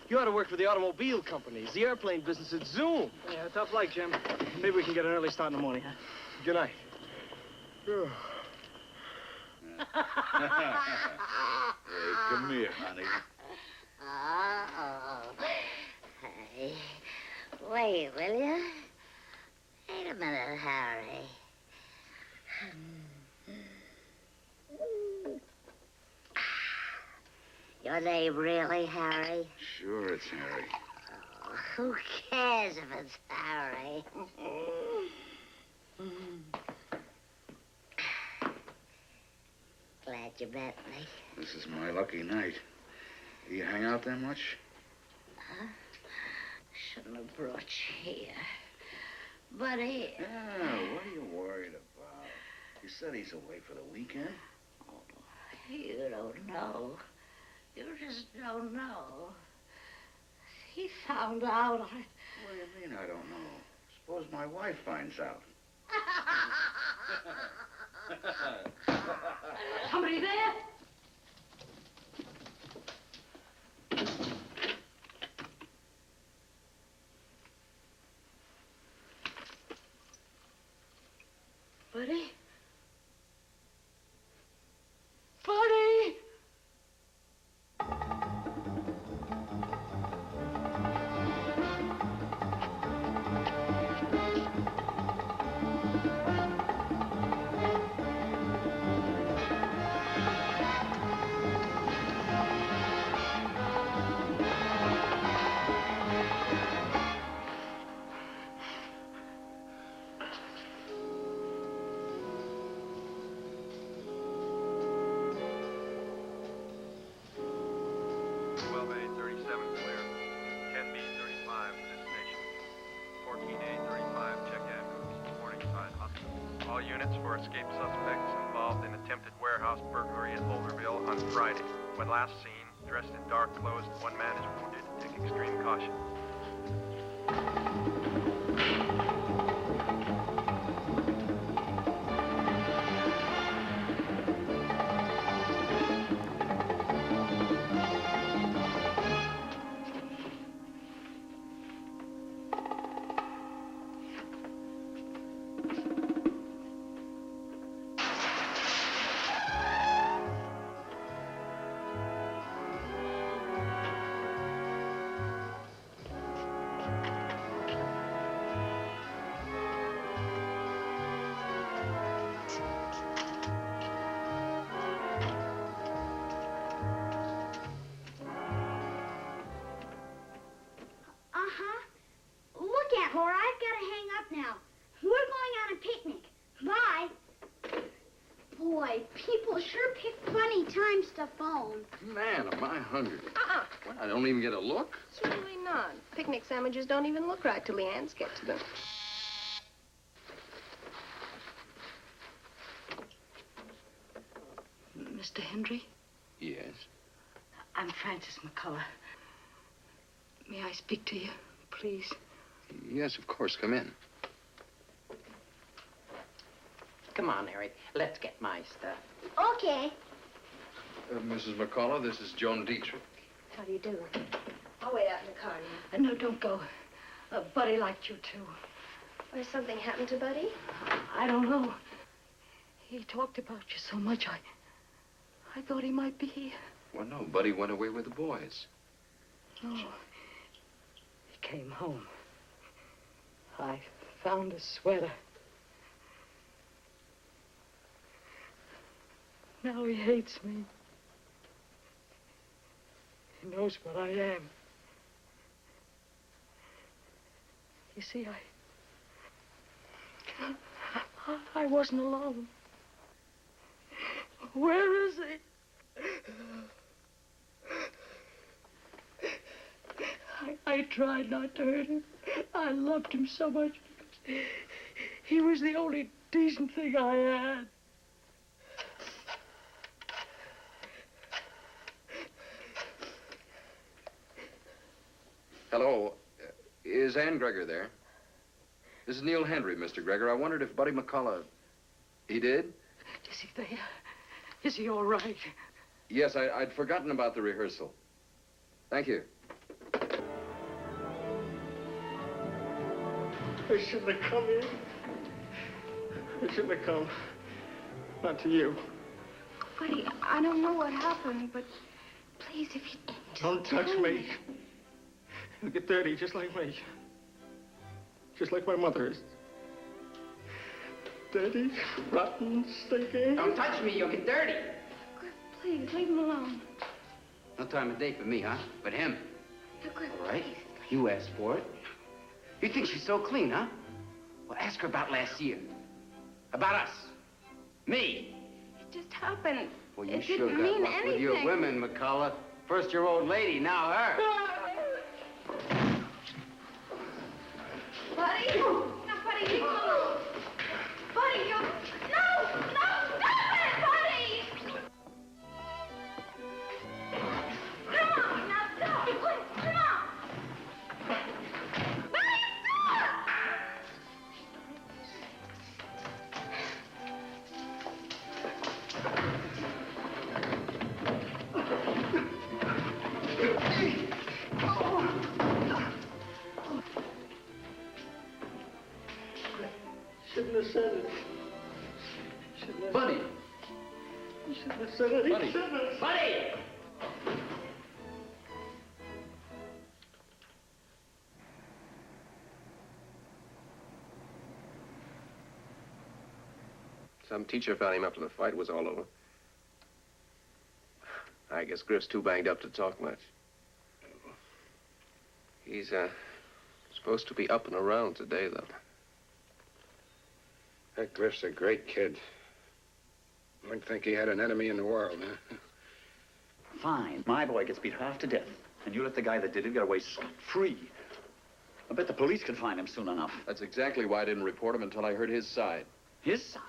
you ought to work for the automobile companies, the airplane business at Zoom. Yeah, tough luck, Jim. Maybe we can get an early start in the morning, huh? Good night. Hey, come here, honey. Oh. Hey. Wait, will you? Wait a minute, Harry. Your name really Harry? Sure, it's Harry. Oh, who cares if it's Harry? Glad you met me. This is my lucky night. Do you hang out that much? Huh? Shouldn't have brought you here. But here. Yeah, what are you worried about? You said he's away for the weekend? Oh, you don't know. You just don't know. He found out. What do you mean I don't know? Suppose my wife finds out. Somebody there? Buddy? Buddy! All units for escaped suspects involved in attempted warehouse burglary at Boulderville on Friday. When last seen, dressed in dark clothes, one man is wounded. Take extreme caution. Look, Aunt Laura, I've got to hang up now. We're going on a picnic. Bye. Boy, people sure pick funny times to phone. Man, am I hungry. Well, I don't even get a look. Certainly not. Picnic sandwiches don't even look right till the ants get to them. Mr. Henry? Yes? I'm Frances McCullough. May I speak to you, please? Yes, of course. Come in. Come on, Harry. Let's get my stuff. Okay. Mrs. McCullough, this is Joan Dietrich. How do you do? I'll wait out in the car now. No, don't go. Buddy liked you, too. Has something happened to Buddy? I don't know. He talked about you so much, I thought he might be here. Well, no, Buddy went away with the boys. No. He came home. I found a sweater. Now he hates me. He knows what I am. You see, I wasn't alone. Where is he? I tried not to hurt him. I loved him so much because he was the only decent thing I had. Hello. Is Ann Gregor there? This is Neil Henry, Mr. Gregor. I wondered if Buddy McCullough... He did? Is he there? Is he all right? Yes, I'd forgotten about the rehearsal. Thank you. I shouldn't have come in. I shouldn't have come. Not to you. Buddy, I don't know what happened, but please, if you Don't touch me. You'll get dirty just like me. Just like my mother is. Dirty, rotten, stinking. Don't touch me, you'll get dirty. Please, leave him alone. No time of day for me, huh? But him. Now, Griff, All right, you asked for it. You think she's so clean, huh? Well, ask her about last year. About us. Me. It just happened. Well, you it sure didn't got mean luck anything. with your women, McCullough. First your old lady, now her. Buddy? No, Buddy, leave him alone. Buddy, you... No! Stop it, Buddy! Come on, now stop. Please, come on. Buddy, stop! Shouldn't have said it. Shouldn't have... Buddy! You shouldn't have said it. Buddy. Shouldn't have... Buddy! Some teacher found him after the fight was all over. I guess Griff's too banged up to talk much. He's, supposed to be up and around today, though. That Griff's a great kid. I'd think he had an enemy in the world, huh? Fine. My boy gets beat half to death. And you let the guy that did it get away scot-free. I bet the police could find him soon enough. That's exactly why I didn't report him until I heard his side. His side?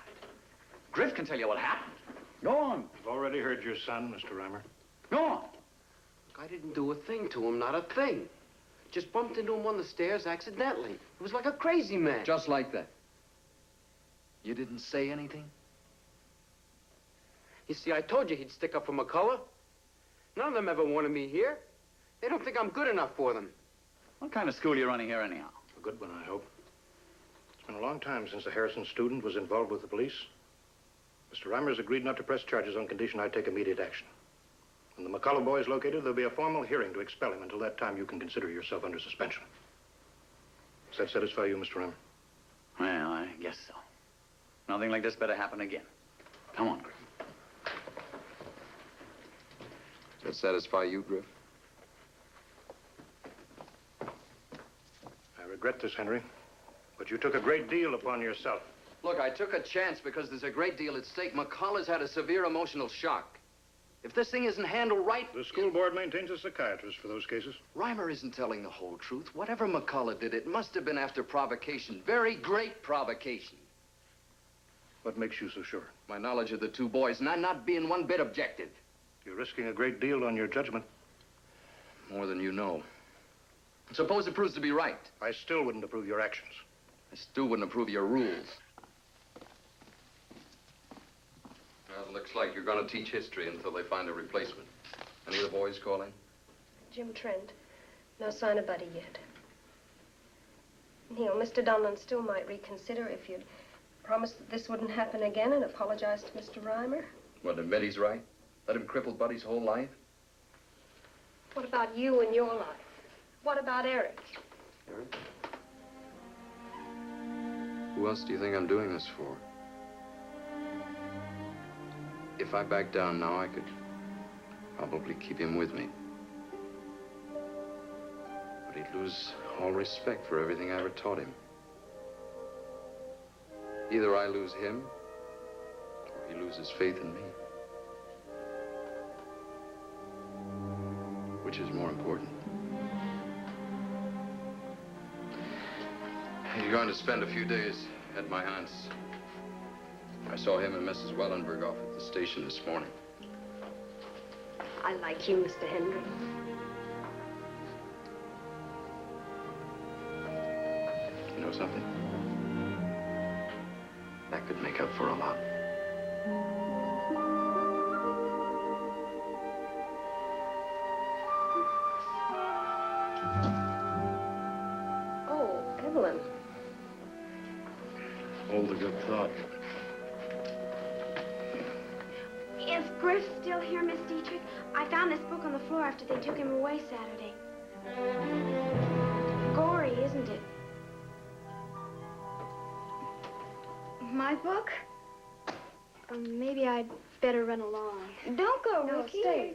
Griff can tell you what happened. Go on. I've already heard your son, Mr. Reimer. Go on. Look, I didn't do a thing to him, not a thing. Just bumped into him on the stairs accidentally. It was like a crazy man. Just like that. You didn't say anything? You see, I told you he'd stick up for McCullough. None of them ever wanted me here. They don't think I'm good enough for them. What kind of school are you running here anyhow? A good one, I hope. It's been a long time since a Harrison student was involved with the police. Mr. Reimer's agreed not to press charges on condition I take immediate action. When the McCullough boy is located, there'll be a formal hearing to expel him. Until that time, you can consider yourself under suspension. Does that satisfy you, Mr. Reimer? Well, I guess so. Nothing like this better happen again. Come on, Griff. Does that satisfy you, Griff? I regret this, Henry, but you took a great deal upon yourself. Look, I took a chance because there's a great deal at stake. McCullough's had a severe emotional shock. If this thing isn't handled right... The school board maintains a psychiatrist for those cases. Reimer isn't telling the whole truth. Whatever McCullough did, it must have been after provocation. Very great provocation. What makes you so sure? My knowledge of the two boys, and I'm not being one bit objective. You're risking a great deal on your judgment. More than you know. Suppose it proves to be right. I still wouldn't approve your actions. I still wouldn't approve your rules. Well, it looks like you're going to teach history until they find a replacement. Any of the boys calling? Jim Trent. No sign of Buddy yet. Neil, Mr. Donlan still might reconsider if you'd promise that this wouldn't happen again and apologize to Mr. Reimer. Well, admit he's right. Let him cripple Buddy's whole life. What about you and your life? What about Eric? Eric? Who else do you think I'm doing this for? If I back down now, I could probably keep him with me. But he'd lose all respect for everything I ever taught him. Either I lose him, or he loses faith in me. Which is more important? You're going to spend a few days at my aunt's. I saw him and Mrs. Wellenberg off at the station this morning. I like you, Mr. Henry. You know something? That could make up for a lot. Oh, Evelyn. Hold a good thought. Griff's still here, Miss Dietrich? I found this book on the floor after they took him away Saturday. Gory, isn't it? My book? Maybe I'd better run along. Don't go, No, Ricky. stay.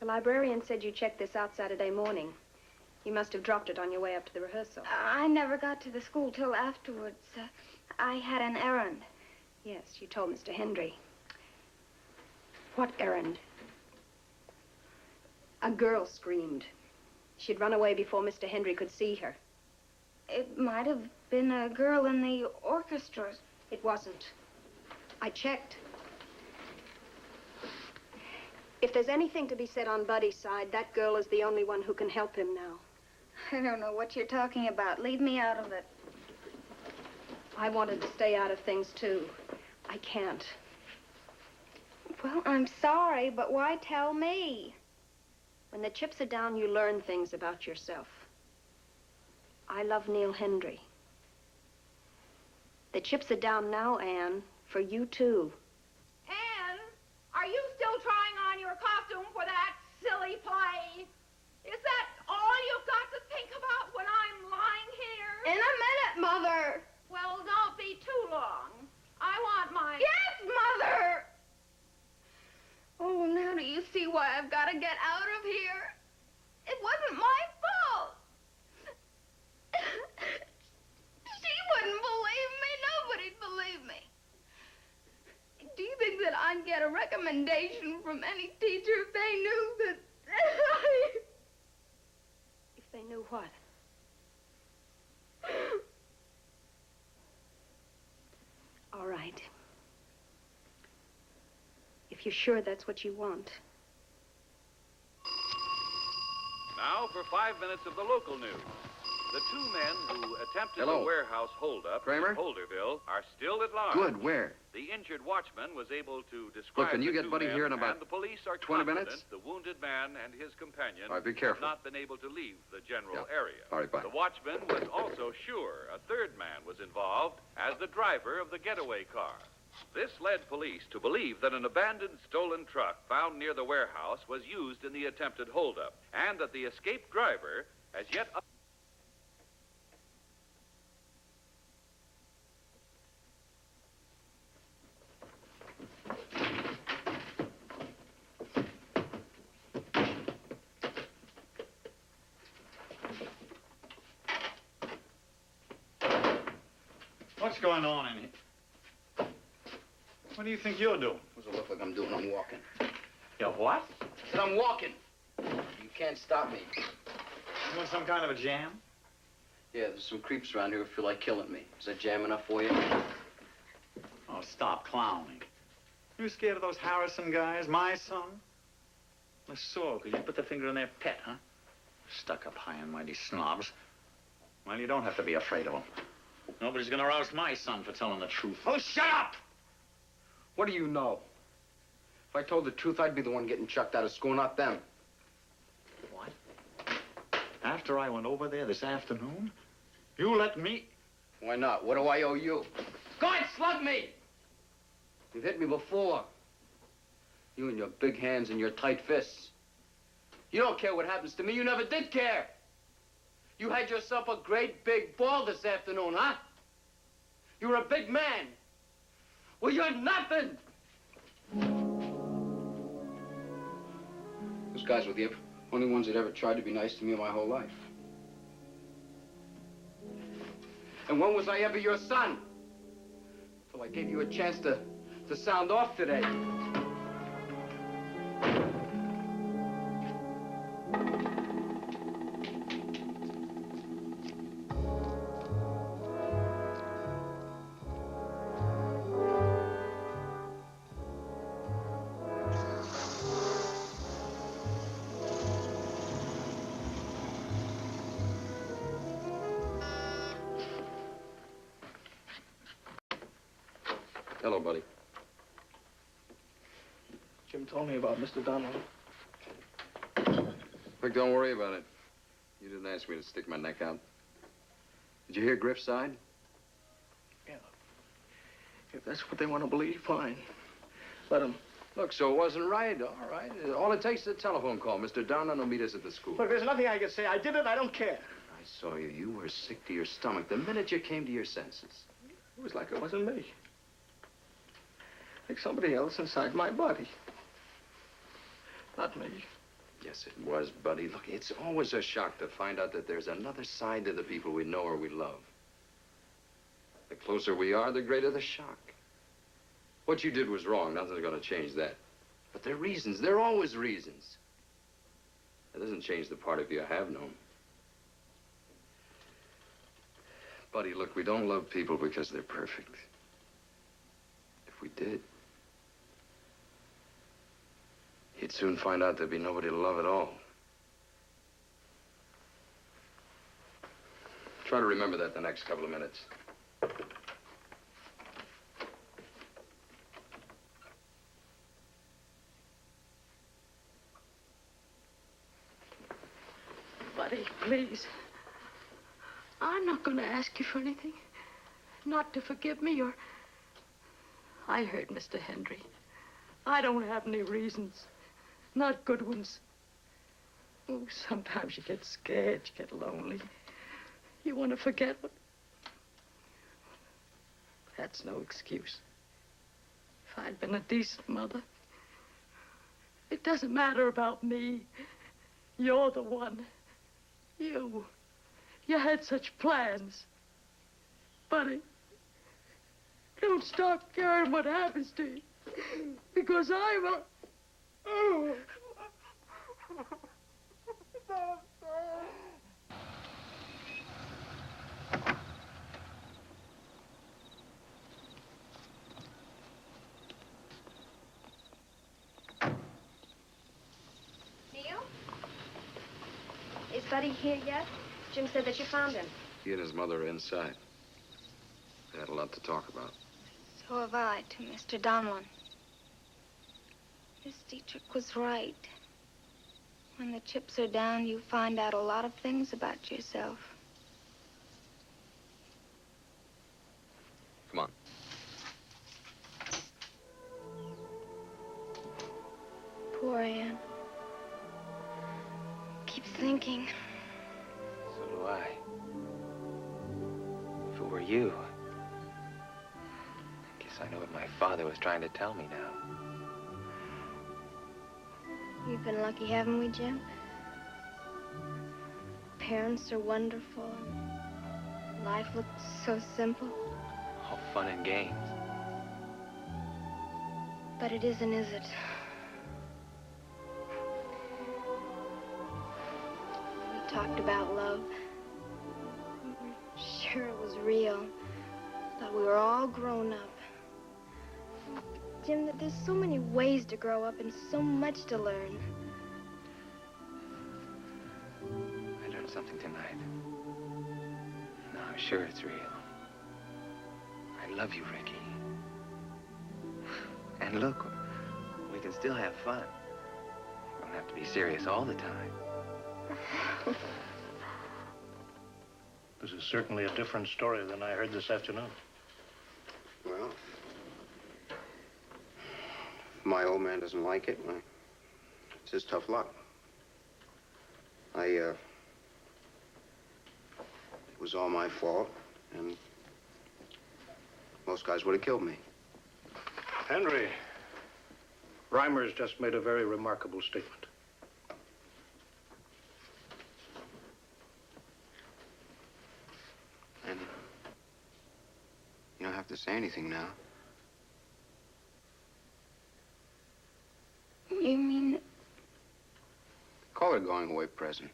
The librarian said you checked this out Saturday morning. You must have dropped it on your way up to the rehearsal. I never got to the school till afterwards. I had an errand. Yes, you told Mr. Hendry. What errand? A girl screamed. She'd run away before Mr. Hendry could see her. It might have been a girl in the orchestra. It wasn't. I checked. If there's anything to be said on Buddy's side, that girl is the only one who can help him now. I don't know what you're talking about. Leave me out of it. I wanted to stay out of things, too. I can't. Well, I'm sorry, but why tell me? When the chips are down, you learn things about yourself. I love Neil Hendry. The chips are down now, Anne, for you, too. Anne, are you still trying on your costume for that silly play? Is that all you've got to think about when I'm lying here? In a minute, Mother. Well, don't be too long. I want my... Yes, Mother! Oh, now do you see why I've got to get out of here? It wasn't my fault. She wouldn't believe me. Nobody'd believe me. Do you think that I'd get a recommendation from any teacher if they knew that... If they knew what? All right. If you're sure that's what you want. Now for 5 minutes of the local news. The two men who attempted Hello. the warehouse holdup Kramer? in Holderville are still at large. Good, where? The injured watchman was able to describe Look, can you the get two Buddy men, here in about and the police are 20 confident minutes? the wounded man and his companion All right, be have careful. not been able to leave the general Yeah. area. All right, bye. The watchman was also sure a third man was involved as the driver of the getaway car. This led police to believe that an abandoned stolen truck found near the warehouse was used in the attempted holdup, and that the escaped driver has yet... What's going on in here? What do you think you're doing? What does it look like I'm doing? I'm walking. You're what? I said I'm walking. You can't stop me. You in some kind of a jam? Yeah, there's some creeps around here who feel like killing me. Is that jam enough for you? Oh, stop clowning. You scared of those Harrison guys, my son? So, could you put the finger in their pet, huh? Stuck up high and mighty snobs. Well, you don't have to be afraid of them. Nobody's gonna roust my son for telling the truth. Oh, shut up! What do you know? If I told the truth, I'd be the one getting chucked out of school, not them. What? After I went over there this afternoon, you let me... Why not? What do I owe you? Go ahead, slug me! You've hit me before. You and your big hands and your tight fists. You don't care what happens to me. You never did care. You had yourself a great big ball this afternoon, huh? You were a big man. Well, you're nothing. Those guys were the only ones that ever tried to be nice to me in my whole life. And when was I ever your son? Till I gave you a chance to sound off today. Hello, buddy. Jim told me about Mr. Donald. Look, don't worry about it. You didn't ask me to stick my neck out. Did you hear Griff's side? Yeah. If that's what they want to believe, fine. Let them. Look, so it wasn't right, all right. All it takes is a telephone call. Mr. Donlin will meet us at the school. Look, there's nothing I can say. I did it. I don't care. I saw you. You were sick to your stomach the minute you came to your senses. It was like it wasn't me. Like somebody else inside my body. Not me. Yes, it was, buddy. Look, it's always a shock to find out that there's another side to the people we know or we love. The closer we are, the greater the shock. What you did was wrong. Nothing's going to change that. But there are reasons. There are always reasons. That doesn't change the part of you I have known. Buddy, look, we don't love people because they're perfect. If we did, you'd soon find out there'd be nobody to love at all. Try to remember that the next couple of minutes. Buddy, please. I'm not going to ask you for anything. Not to forgive me or... I hurt Mr. Henry. I don't have any reasons. Not good ones. Oh, sometimes you get scared, you get lonely. You want to forget what... That's no excuse. If I'd been a decent mother... It doesn't matter about me. You're the one. You. You had such plans. Buddy, don't stop caring what happens to you. Because I'm a... Oh. Neil? Is Buddy here yet? Jim said that you found him. He and his mother are inside. They had a lot to talk about. So have I, to Mr. Donlin. Miss Dietrich was right. When the chips are down, you find out a lot of things about yourself. Come on. Poor Anne. Keeps thinking. So do I. If it were you, I guess I know what my father was trying to tell me now. We've been lucky, haven't we, Jim? Parents are wonderful. Life looks so simple. All fun and games. But it isn't, is it? We talked about love. We were sure it was real. Thought we were all grown up. Jim, that there's so many ways to grow up and so much to learn. I learned something tonight. No, I'm sure it's real. I love you, Ricky. And look, we can still have fun. We don't have to be serious all the time. This is certainly a different story than I heard this afternoon. Well, if my old man doesn't like it, well, it's his tough luck. It was all my fault, and most guys would have killed me. Henry, Reimer's just made a very remarkable statement. And you don't have to say anything now. You mean... Call it a going-away present.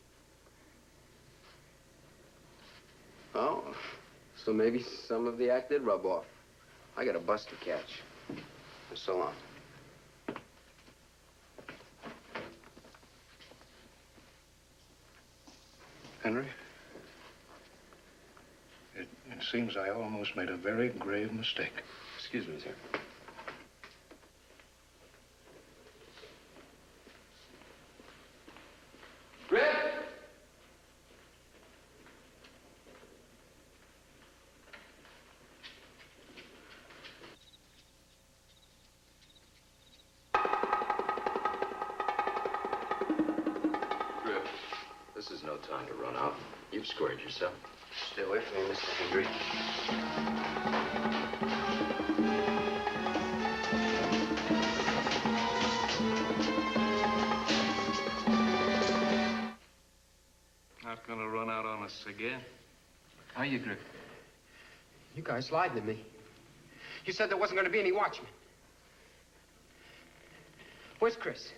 Oh, so maybe some of the act did rub off. I got a bus to catch. So long. Henry, it seems I almost made a very grave mistake. Excuse me, sir. time to run out. You've squared yourself. Stay away from me, Mr. Hendry. Not gonna run out on us again. How are you, Griff? You guys lied to me. You said there wasn't going to be any watchmen. Where's Chris?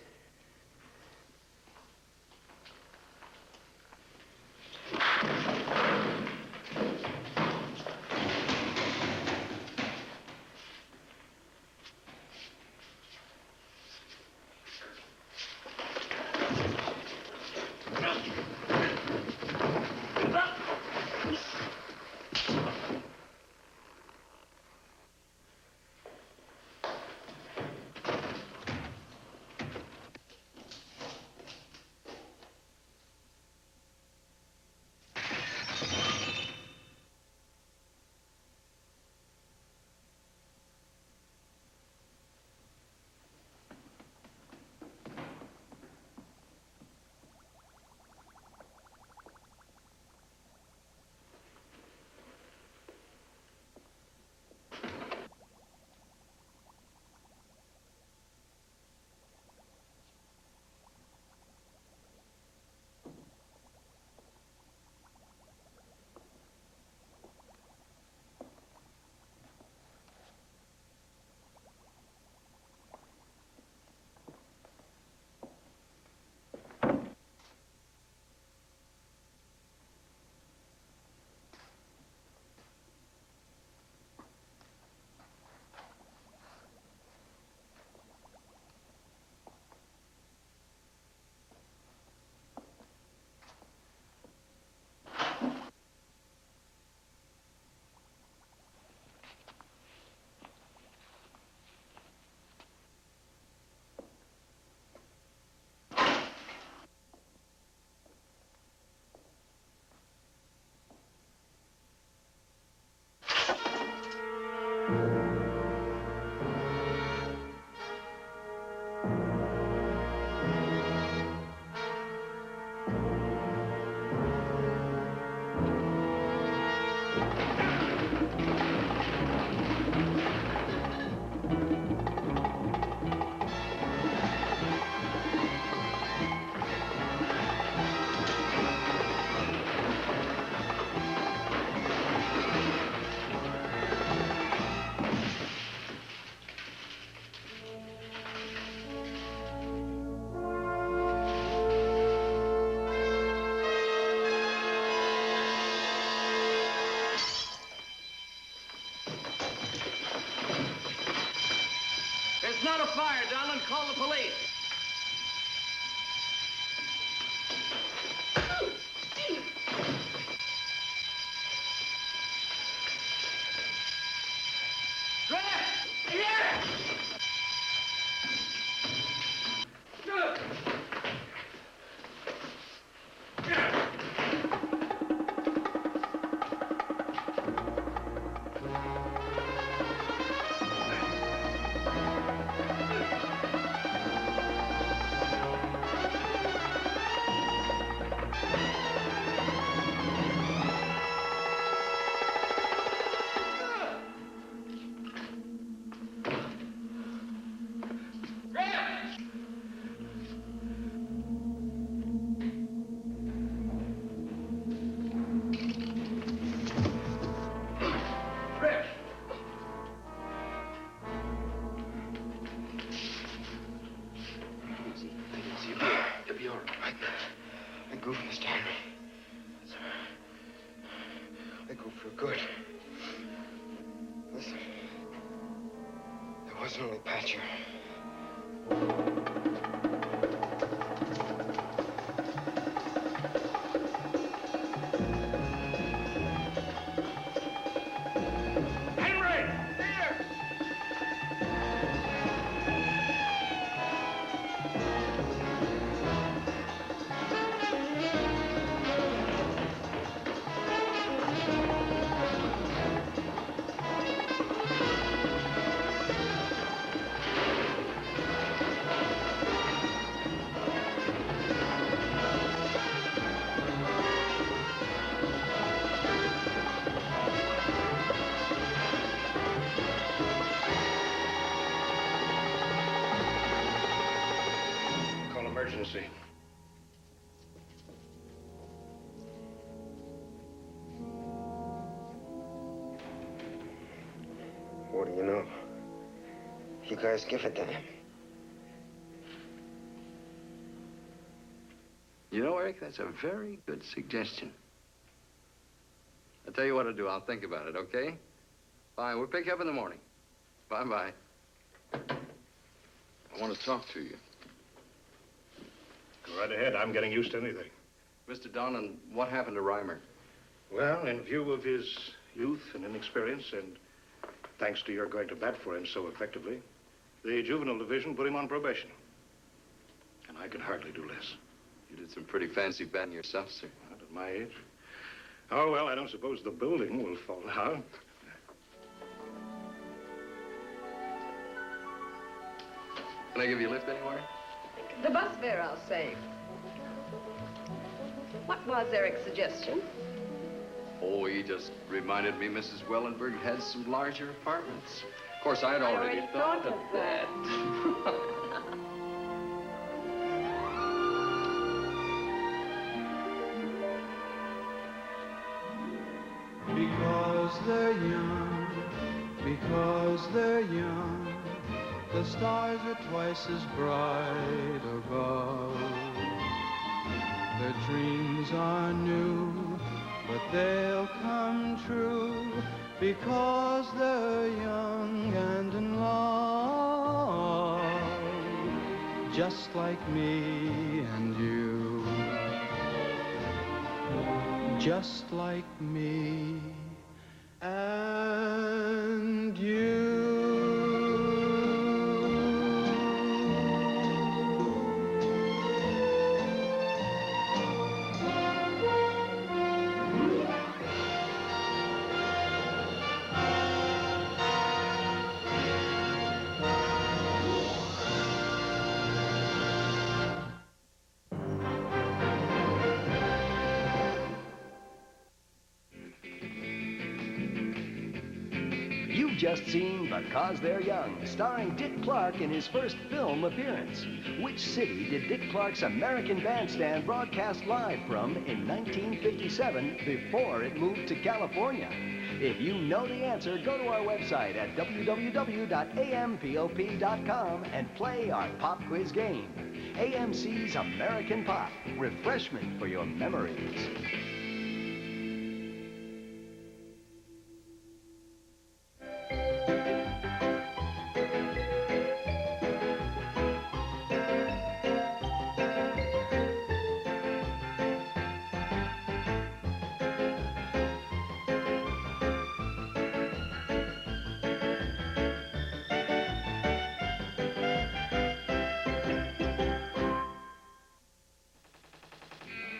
There's not a fire, Donlin. Call the police. What do you know? You guys give a damn. You know, Eric, that's a very good suggestion. I'll tell you what to do. I'll think about it, okay? Fine. We'll pick you up in the morning. Bye-bye. I want to talk to you. Go right ahead. I'm getting used to anything. Mr. Donlan, what happened to Reimer? Well, in view of his youth and inexperience, and thanks to your going to bat for him so effectively, the juvenile division put him on probation. And I can hardly do less. You did some pretty fancy batting yourself, sir. Not at my age. Oh, well, I don't suppose the building will fall down. Can I give you a lift anywhere? The bus fare, I'll say. What was Eric's suggestion? Oh, he just reminded me Mrs. Wellenberg had some larger apartments. Of course, I had already thought of that. Because they're young, because they're young, the stars are twice as bright above. Their dreams are new, but they'll come true because they're young and in love, just like me and you, just like me and you. Just seen Because They're Young, starring Dick Clark in his first film appearance. Which city did Dick Clark's American Bandstand broadcast live from in 1957 before it moved to California? If you know the answer, go to our website at www.ampop.com and play our pop quiz game. AMC's American Pop, refreshment for your memories.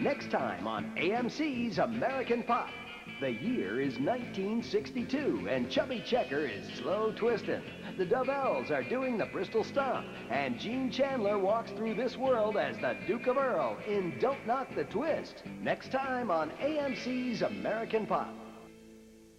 Next time on AMC's American Pop. The year is 1962, and Chubby Checker is slow twisting. The Dovells are doing the Bristol Stomp, and Gene Chandler walks through this world as the Duke of Earl in Don't Knock the Twist. Next time on AMC's American Pop.